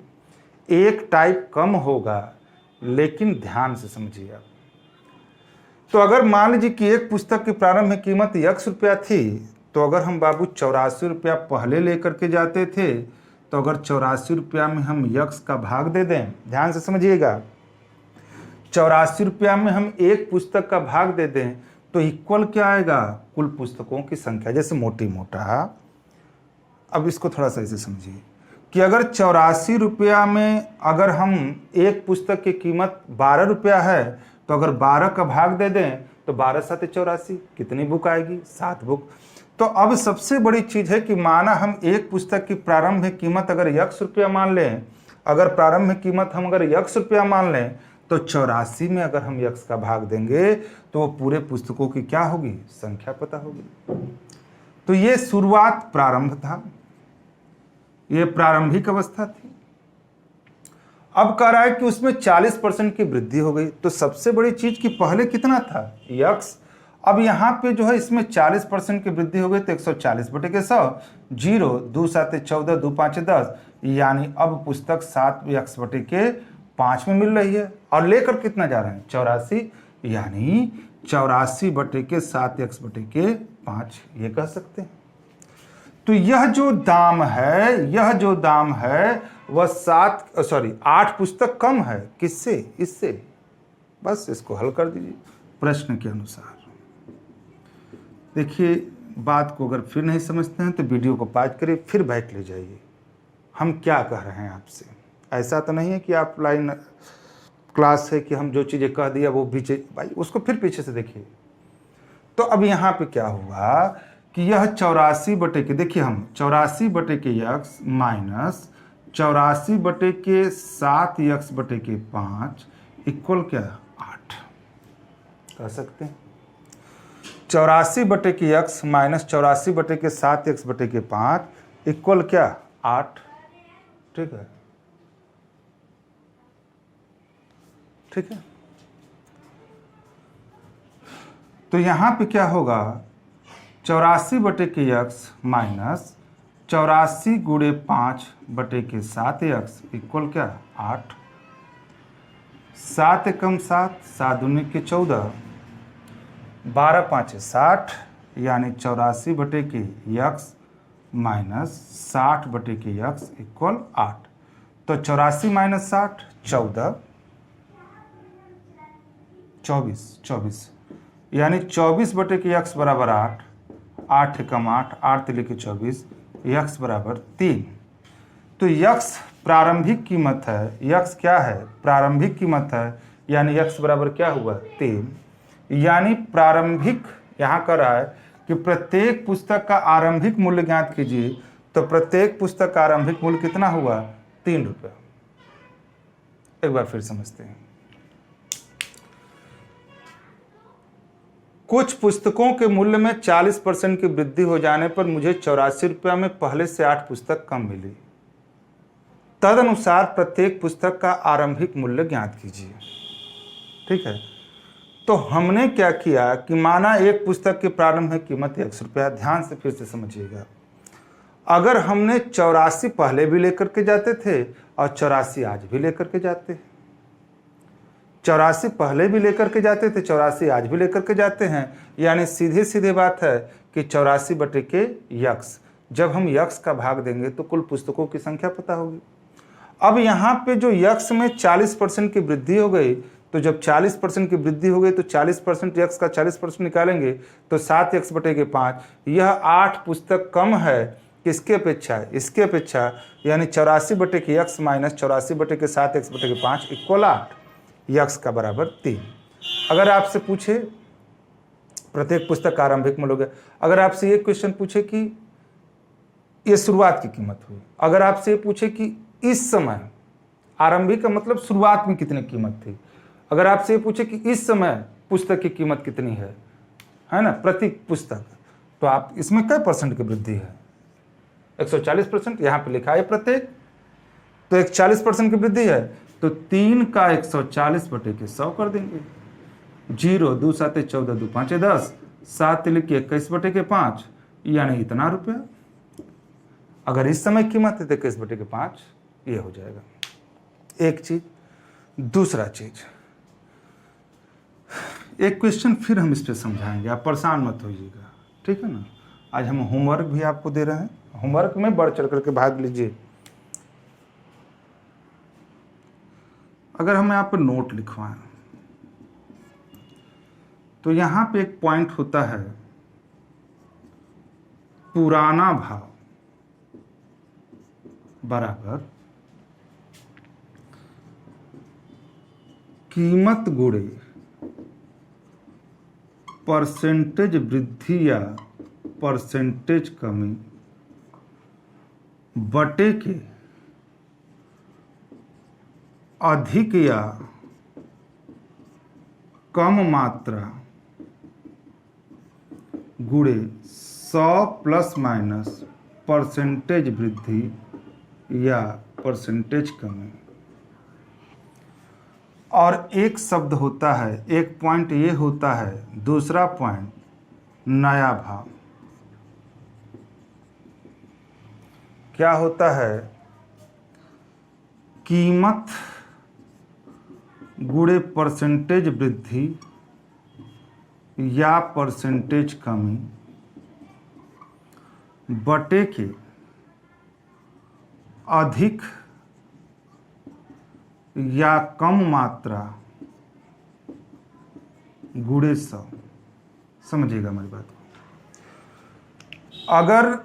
एक टाइप कम होगा लेकिन ध्यान से समझिए आप। तो अगर मान लीजिए कि एक पुस्तक की प्रारंभ में कीमत यक्ष रुपया थी, तो अगर हम बाबू 84 रुपया पहले लेकर के जाते थे, तो अगर 84 रुपया में हम यक्ष का भाग दे दें, ध्यान से समझिएगा, 84 रुपया में हम एक पुस्तक का भाग दे दें, तो इक्वल क्या आएगा, कुल पुस्तकों की संख्या। जैसे मोटा, अब इसको थोड़ा सा ऐसे समझिए कि अगर 84 रुपया में अगर हम एक पुस्तक की कीमत 12 रुपया है, तो अगर 12 का भाग दे दें तो 12 7 84, कितनी बुक आएगी, 7 बुक। तो अब सबसे बड़ी चीज़ है कि माना हम एक पुस्तक की प्रारंभिक कीमत अगर यक्ष रुपया मान लें, अगर प्रारंभिक कीमत हम अगर यक्ष रुपया मान लें, तो 84 में अगर हम यक्स का भाग देंगे तो वो पूरे पुस्तकों की क्या होगी, संख्या पता होगी। तो ये शुरुआत प्रारंभ था, ये प्रारंभिक अवस्था थी। अब कह रहा है कि उसमें 40% की वृद्धि हो गई। तो सबसे बड़ी चीज कि पहले कितना था, यक्स, अब यहाँ पे जो है इसमें 40% की वृद्धि हो गई तो 140/100, 0 2 7 14 2 5 10, यानी अब पुस्तक 7x/5 में मिल रही है। और लेकर कितना जा रहे हैं, 84, यानी 84/7x/5 ये कह सकते हैं। तो यह जो दाम है वह 8 पुस्तक कम है, किससे, इससे। बस इसको हल कर दीजिए प्रश्न के अनुसार। देखिए, बात को अगर फिर नहीं समझते हैं तो वीडियो को पॉज करिए, फिर बैक ले जाइए। हम क्या कह रहे हैं आपसे, ऐसा तो नहीं है कि आप लाइन क्लास है कि हम जो चीज़ें कह दिया वो पीछे, भाई उसको फिर पीछे से देखिए। तो अब यहाँ पे क्या हुआ कि यह 84 के, देखिए हम 84/x माइनस 84/7x/5 इक्वल क्या, 8 कह सकते हैं। 84/x माइनस 84/7x/5 इक्वल क्या, 8। ठीक है, ठीक है। तो यहाँ पे क्या होगा, 84/x माइनस 84 × 5/7x इक्वल क्या, 8। 7 एकम 7, 7 दूनी के 14, 12 5 60, यानी 84/x माइनस 60/x इक्वल 8। तो 84 माइनस 60 14, 24, यानी 24/x बराबर 8, 8 एकम 8, 8 तिली के 24, x बराबर 3। तो x प्रारंभिक कीमत है, x क्या है, प्रारंभिक कीमत है, यानी x बराबर क्या हुआ, 3। यानी प्रारंभिक, यहाँ कर रहा है कि प्रत्येक पुस्तक का आरंभिक मूल्य ज्ञात कीजिए। तो प्रत्येक पुस्तक का आरंभिक मूल्य कितना हुआ, 3 रुपये। एक बार फिर समझते हैं। कुछ पुस्तकों के मूल्य में 40% की वृद्धि हो जाने पर मुझे 84 रुपये में पहले से 8 पुस्तक कम मिली। तदनुसार प्रत्येक पुस्तक का आरंभिक मूल्य ज्ञात कीजिए। ठीक है, तो हमने क्या किया कि माना एक पुस्तक की प्रारंभिक कीमत 100 रुपया। ध्यान से फिर से समझिएगा, अगर हमने 84 पहले भी लेकर के जाते थे और 84 आज भी लेकर के जाते हैं, 84 पहले भी लेकर के जाते थे, 84 आज भी लेकर के जाते हैं, यानी सीधे सीधे बात है कि 84/x, जब हम x का भाग देंगे तो कुल पुस्तकों की संख्या पता होगी। अब यहाँ पे जो x में 40% की वृद्धि हो गई, तो जब 40% की वृद्धि हो गई तो 40% x का 40% निकालेंगे तो 7x/5, यह 8 पुस्तक कम है, किसके अपेक्षा, इसके अपेक्षा, यानी 84/x minus 84/7x/5 equal 8, x का बराबर 3। अगर आपसे पूछे प्रत्येक पुस्तक का आरंभिक मूल्य हो गया, अगर आपसे ये क्वेश्चन पूछे कि ये शुरुआत की कीमत हुई, अगर आपसे ये पूछे कि इस समय, आरंभिक का मतलब शुरुआत में कितनी कीमत थी, अगर आपसे ये पूछे कि इस समय पुस्तक की कीमत कितनी है ना, प्रति पुस्तक, तो आप इसमें कितने परसेंट की वृद्धि है, 140%। यहाँ पे लिखा है प्रत्येक, तो 140% की वृद्धि है, तो 3 का 140/100 कर देंगे। 0 2 7 14 2 5 10, 7 तिल के 21/5, यानी इतना रुपया। अगर इस समय कीमत है तो 21/5 ये हो जाएगा। एक चीज, दूसरा चीज, एक क्वेश्चन फिर हम इस पे समझाएंगे, आप परेशान मत होइएगा, ठीक है ना। आज हम होमवर्क भी आपको दे रहे हैं, होमवर्क में बढ़ चढ़ करके भाग लीजिए। अगर हम यहाँ पर नोट लिखवाएं तो यहाँ पे एक पॉइंट होता है, पुराना भाव बराबर कीमत गुणे परसेंटेज वृद्धि या परसेंटेज कमी बटे के अधिक या कम मात्रा गुणे 100 प्लस माइनस परसेंटेज वृद्धि या परसेंटेज कमी। और एक शब्द होता है, एक पॉइंट ये होता है, दूसरा पॉइंट नया भाव। क्या होता है? कीमत गुणे परसेंटेज वृद्धि या परसेंटेज कमी बटे के अधिक या कम मात्रा गुणे 100। समझिएगा हमारी बात को। अगर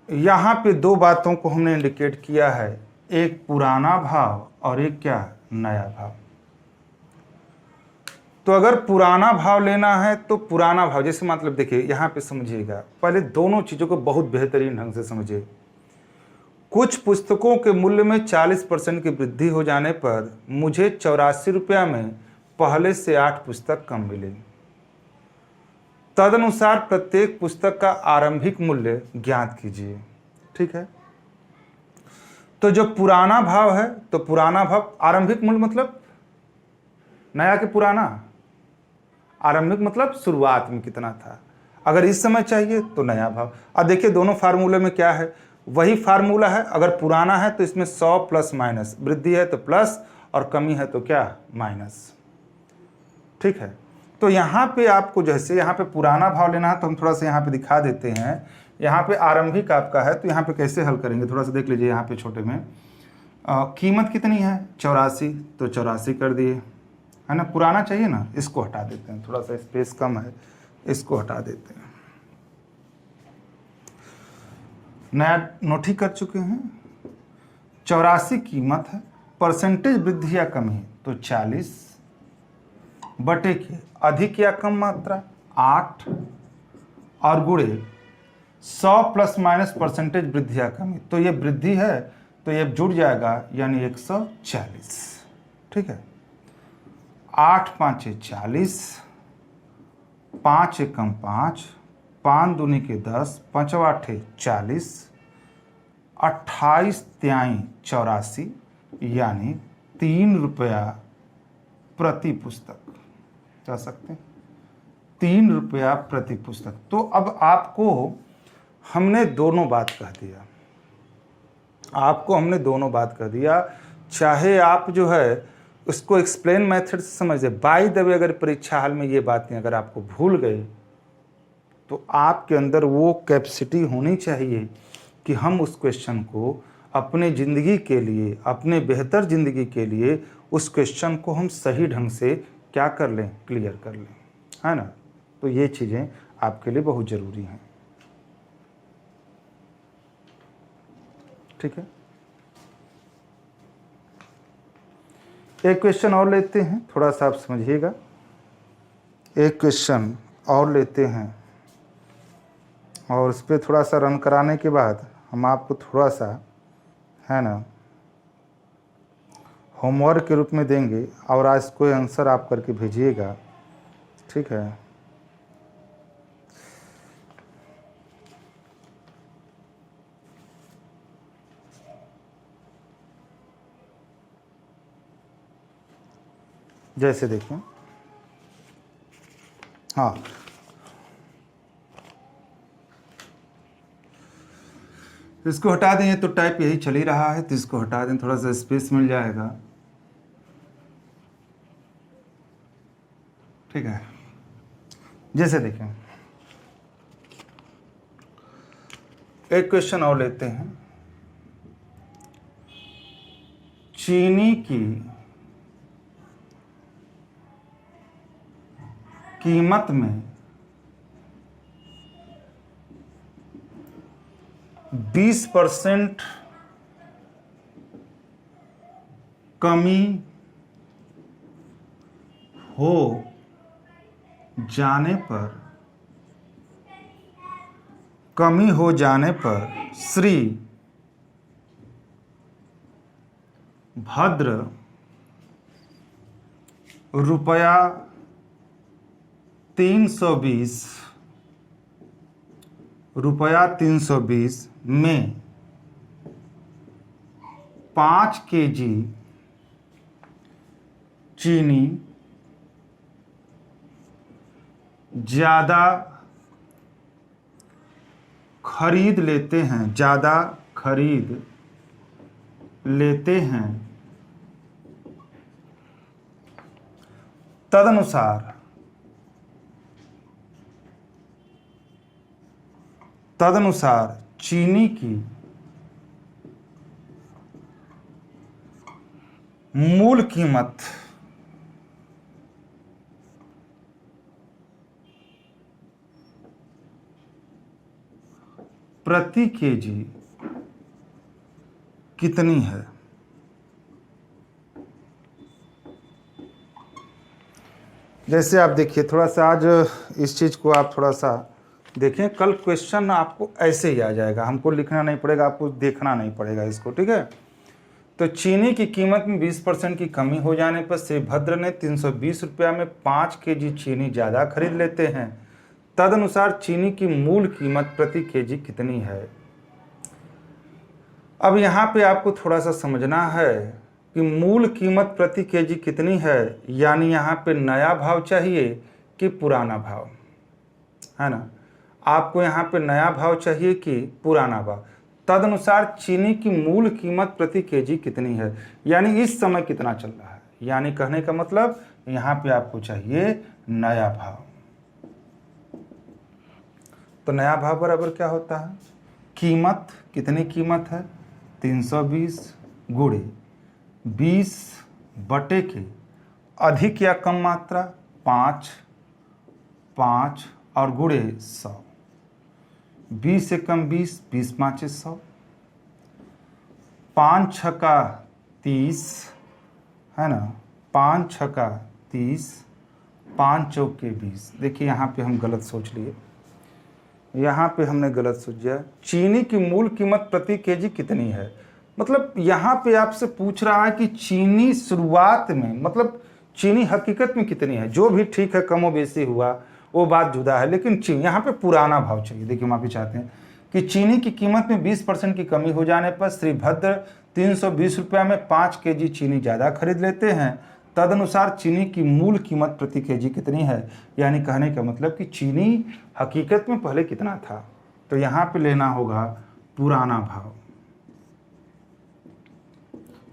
यहाँ पे दो बातों को हमने इंडिकेट किया है, एक पुराना भाव और एक क्या, नया भाव। तो अगर पुराना भाव लेना है तो पुराना भाव, जैसे मतलब देखिए यहाँ पे समझिएगा, पहले दोनों चीज़ों को बहुत बेहतरीन ढंग से समझिए। कुछ पुस्तकों के मूल्य में 40% की वृद्धि हो जाने पर मुझे 84 रुपया में पहले से 8 पुस्तक कम मिले। तदनुसार प्रत्येक पुस्तक का आरंभिक मूल्य ज्ञात कीजिए। ठीक है, तो जो पुराना भाव है, तो पुराना भाव आरंभिक मूल्य मतलब नया के पुराना, आरंभिक मतलब शुरुआत में कितना था। अगर इस समय चाहिए तो नया भाव। अब देखिए दोनों फार्मूले में क्या है, वही फार्मूला है। अगर पुराना है तो इसमें 100 प्लस माइनस, वृद्धि है तो प्लस और कमी है तो क्या, माइनस। ठीक है, तो यहाँ पे आपको जैसे यहाँ पे पुराना भाव लेना है तो हम थोड़ा सा यहाँ पे दिखा देते हैं। यहाँ पे आरंभिक आपका है तो यहाँ पे कैसे हल करेंगे, थोड़ा सा देख लीजिए। यहाँ पे छोटे में कीमत कितनी है, 84, तो 84 कर दिए, है ना। पुराना चाहिए ना, इसको हटा देते हैं, थोड़ा सा स्पेस कम है, इसको हटा देते हैं। नया नोट ही कर चुके हैं। 84 कीमत है, परसेंटेज वृद्धि या कमी तो 40 बटे के अधिक या कम मात्रा 8 और गुणे 100 प्लस माइनस परसेंटेज वृद्धि या कमी, तो ये वृद्धि है तो ये जुड़ जाएगा यानी 140। ठीक है, 8 5 40, 5 एकम 5, 5 दूनी के 10, 5 8 40, 28 त्याई 84 यानी 3 रुपया प्रति पुस्तक जा सकते हैं, 3 रुपया प्रति पुस्तक। तो अब आपको हमने दोनों बात कह दिया, आपको हमने दोनों बात कह दिया। चाहे आप जो है उसको एक्सप्लेन मेथड से समझे, बाय द वे अगर परीक्षा हाल में ये बातें अगर आपको भूल गई तो आपके अंदर वो कैपेसिटी होनी चाहिए कि हम उस क्वेश्चन को अपने ज़िंदगी के लिए, अपने बेहतर ज़िंदगी के लिए उस क्वेश्चन को हम सही ढंग से क्या कर लें, क्लियर कर लें, है ना। तो ये चीज़ें आपके लिए बहुत ज़रूरी हैं। ठीक है, एक क्वेश्चन और लेते हैं, थोड़ा सा आप समझिएगा। एक क्वेश्चन और लेते हैं और उस पर थोड़ा सा रन कराने के बाद हम आपको थोड़ा सा, है ना, होमवर्क के रूप में देंगे और आज कोई आंसर आप करके भेजिएगा। ठीक है, जैसे देखें, हाँ इसको हटा दें, तो टाइप यही चल ही रहा है, तो इसको हटा दें, थोड़ा सा स्पेस मिल जाएगा। ठीक है, जैसे देखें एक क्वेश्चन और लेते हैं। चीनी की कीमत में 20% कमी हो जाने पर श्री भद्र रुपया 320 में 5 kg चीनी ज़्यादा खरीद लेते हैं, तदनुसार चीनी की मूल कीमत प्रति केजी कितनी है। जैसे आप देखिए, थोड़ा सा आज इस चीज़ को आप थोड़ा सा देखें, कल क्वेश्चन आपको ऐसे ही आ जाएगा, हमको लिखना नहीं पड़ेगा, आपको देखना नहीं पड़ेगा इसको, ठीक है। तो चीनी की कीमत में 20% की कमी हो जाने पर श्री भद्र ने 320 रुपया में 5 kg चीनी ज़्यादा खरीद लेते हैं, तदनुसार चीनी की मूल कीमत प्रति केजी कितनी है। अब यहाँ पे आपको थोड़ा सा समझना है कि मूल कीमत प्रति केजी कितनी है, यानी यहाँ पे नया भाव चाहिए कि पुराना भाव, है ना। आपको यहाँ पे नया भाव चाहिए कि पुराना भाव। तदनुसार चीनी की मूल कीमत प्रति केजी कितनी है, यानी इस समय कितना चल रहा है, यानी कहने का मतलब यहाँ पे आपको चाहिए नया भाव। तो नया भाव बराबर क्या होता है, कीमत, कितनी कीमत है 320 गुणे 20 बटे के अधिक या कम मात्रा 5 और गुणे 100, 20 से कम 20, 20 पाँचे 100, 5 छक्का 30, है ना, 5 छक्का 30, 5 चौके 20। देखिए यहाँ पे हम गलत सोच लिए, यहाँ पे हमने गलत सोचा। चीनी की मूल कीमत प्रति केजी कितनी है, मतलब यहाँ पे आपसे पूछ रहा है कि चीनी शुरुआत में, मतलब चीनी हकीकत में कितनी है। जो भी ठीक है, कमो बेशी हुआ वो बात जुदा है, लेकिन चीनी यहाँ पे पुराना भाव चाहिए। देखिए हम आप चाहते हैं कि चीनी की कीमत में 20% की कमी हो जाने पर श्री भद्र 320 रुपया में 5 kg चीनी ज़्यादा खरीद लेते हैं, तदनुसार चीनी की मूल कीमत प्रति केजी कितनी है। यानी कहने का मतलब कि चीनी हकीकत में पहले कितना था, तो यहाँ पे लेना होगा पुराना भाव।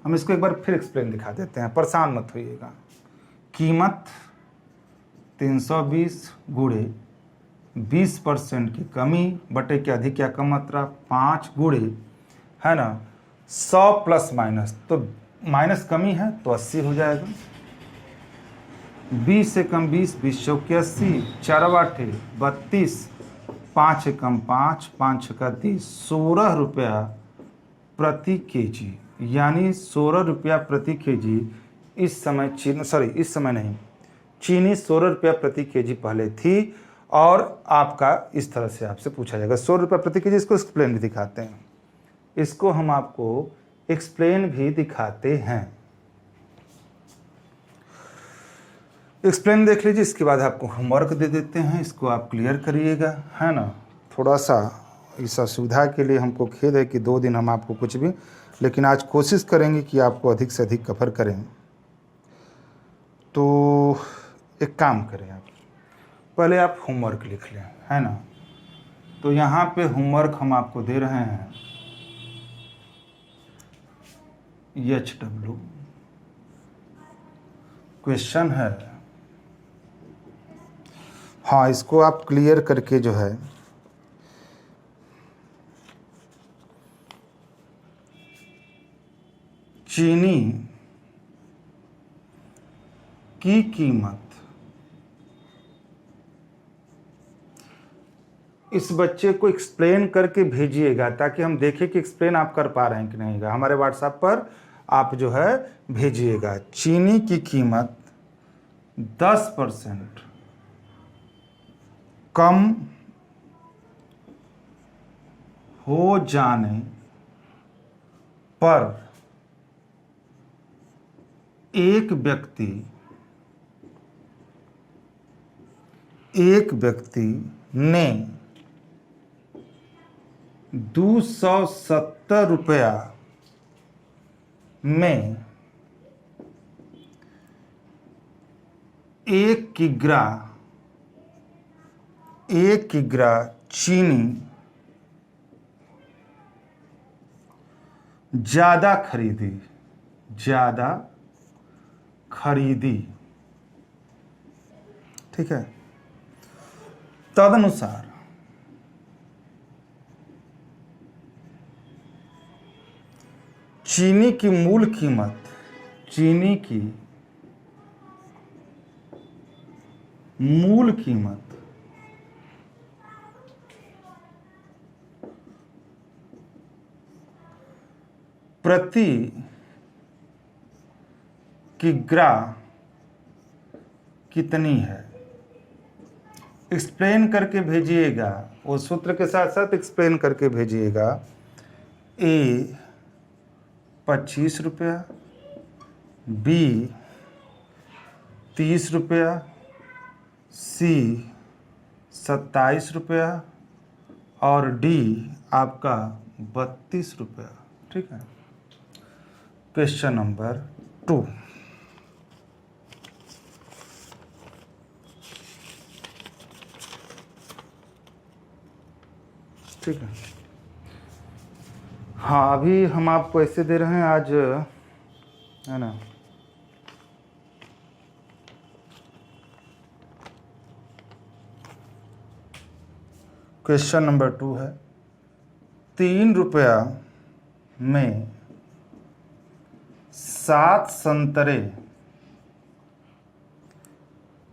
हम इसको एक बार फिर एक्सप्लेन दिखा देते हैं, परेशान मत होइएगा। कीमत 320 गुणे 20% की कमी बटे के अधिक या कम मात्रा 5 गुणे, है ना, 100 प्लस माइनस, तो माइनस कमी है तो 80 हो जाएगा। 20 से कम 20, 20 चौके 80, 4 आठे 32, 5 से कम 5, 5 छक्का 30, 16 रुपया प्रति केजी, यानी 16 रुपया प्रति केजी इस समय इस समय नहीं, चीनी 16 रुपया प्रति केजी पहले थी, और आपका इस तरह से आपसे पूछा जाएगा 16 रुपया प्रति केजी। इसको एक्सप्लेन भी दिखाते हैं, इसको हम आपको एक्सप्लेन भी दिखाते हैं। एक्सप्लेन देख लीजिए, इसके बाद आपको होमवर्क दे देते हैं, इसको आप क्लियर करिएगा, है ना। थोड़ा सा इस असुविधा के लिए हमको खेद है कि 2 दिन हम आपको कुछ भी, लेकिन आज कोशिश करेंगे कि आपको अधिक से अधिक कवर करें। तो एक काम करें, आप पहले आप होमवर्क लिख लें, है ना। तो यहाँ पे होमवर्क हम आपको दे रहे हैं HW, क्वेश्चन है, हाँ इसको आप क्लियर करके जो है चीनी की कीमत इस बच्चे को एक्सप्लेन करके भेजिएगा, ताकि हम देखें कि एक्सप्लेन आप कर पा रहे हैं कि नहीं। हमारे व्हाट्सएप पर आप जो है भेजिएगा। चीनी की कीमत 10% कम हो जाने पर एक व्यक्ति एक व्यक्ति ने 270 रुपया में 1 किग्रा चीनी ज़्यादा खरीदी, ठीक है। तदनुसार चीनी की मूल कीमत प्रति किग्रा कितनी है, एक्सप्लेन करके भेजिएगा। वो सूत्र के साथ साथ एक्सप्लेन करके भेजिएगा। ए 25 रुपया, बी 30 रुपया, सी 27 रुपया और डी आपका 32 रुपया, ठीक है। Question number 2। ठीक है। हाँ, अभी हम आपको ऐसे दे रहे हैं आज, है ना। क्वेश्चन नंबर 2 है, 3 रुपया में 7 संतरे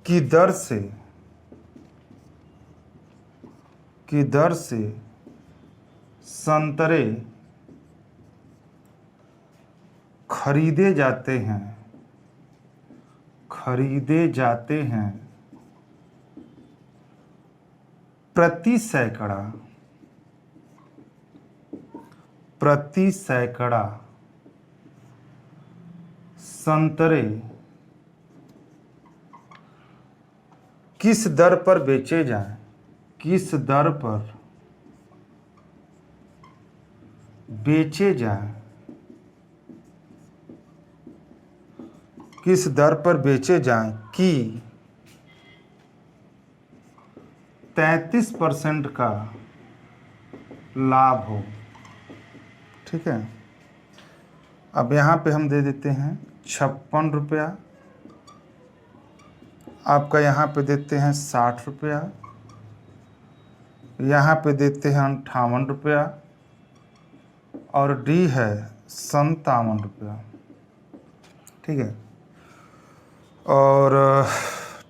की दर से संतरे खरीदे जाते हैं प्रति सैकड़ा संतरे किस दर पर बेचे जाएं, किस दर पर बेचे जाएं कि 33% का लाभ हो, ठीक है। अब यहाँ पे हम दे देते हैं 56 रुपया, आपका यहाँ पे देते हैं 60 रुपया, यहाँ पे देते हैं 58 रुपया और डी है 57 रुपया, ठीक है। और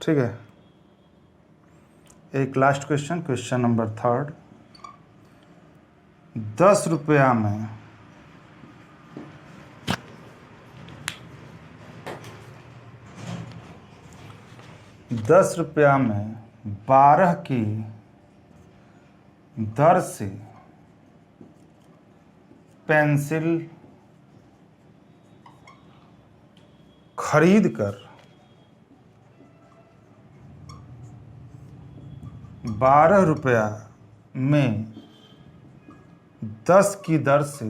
ठीक है, एक लास्ट क्वेश्चन, क्वेश्चन नंबर 3। 10 रुपया में 12 की दर से पेंसिल खरीद कर 12 रुपया में 10 की दर से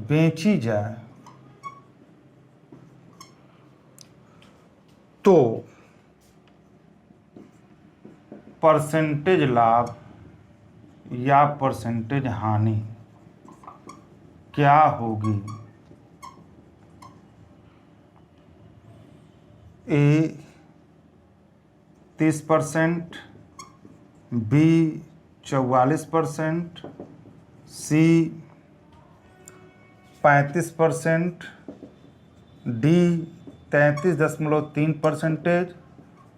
बेची जाए तो परसेंटेज लाभ या परसेंटेज हानि क्या होगी। ए 30%, बी 44%, सी 35%, डी 33.3%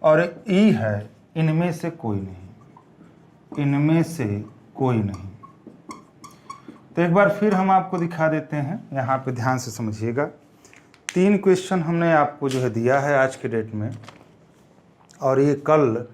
और ई है इनमें से कोई नहीं। तो एक बार फिर हम आपको दिखा देते हैं, यहाँ पे ध्यान से समझिएगा। 3 क्वेश्चन हमने आपको जो है दिया है आज के डेट में, और ये कल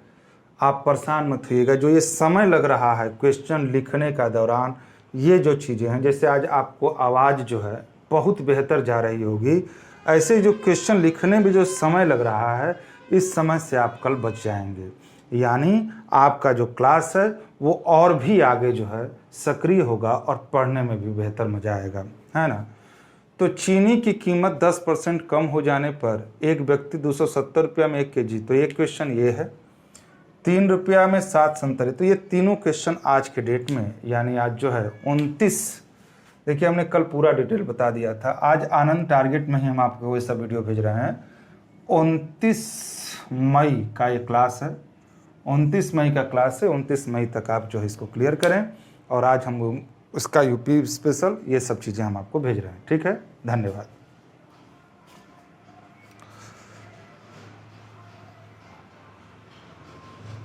आप परेशान मत होइएगा। जो ये समय लग रहा है क्वेश्चन लिखने का दौरान, ये जो चीज़ें हैं, जैसे आज आपको आवाज़ जो है बहुत बेहतर जा रही होगी, ऐसे जो क्वेश्चन लिखने में जो समय लग रहा है, इस समय से आप कल बच जाएंगे। यानी आपका जो क्लास है वो और भी आगे जो है सक्रिय होगा और पढ़ने में भी बेहतर मजा आएगा, है ना। तो चीनी की कीमत 10% कम हो जाने पर एक व्यक्ति 270 रुपया में 1 kg, तो एक क्वेश्चन ये है। 3 रुपया में 7 संतरे, तो ये तीनों क्वेश्चन आज के डेट में, यानी आज जो है 29, देखिए हमने कल पूरा डिटेल बता दिया था, आज आनंद टारगेट में ही हम आपको ये सब वीडियो भेज रहे हैं। 29 मई का ये क्लास है, 29 मई का क्लास है। 29 मई तक आप जो है इसको क्लियर करें, और आज हम उसका यूपी स्पेशल ये सब चीज़ें हम आपको भेज रहे हैं। ठीक है, धन्यवाद।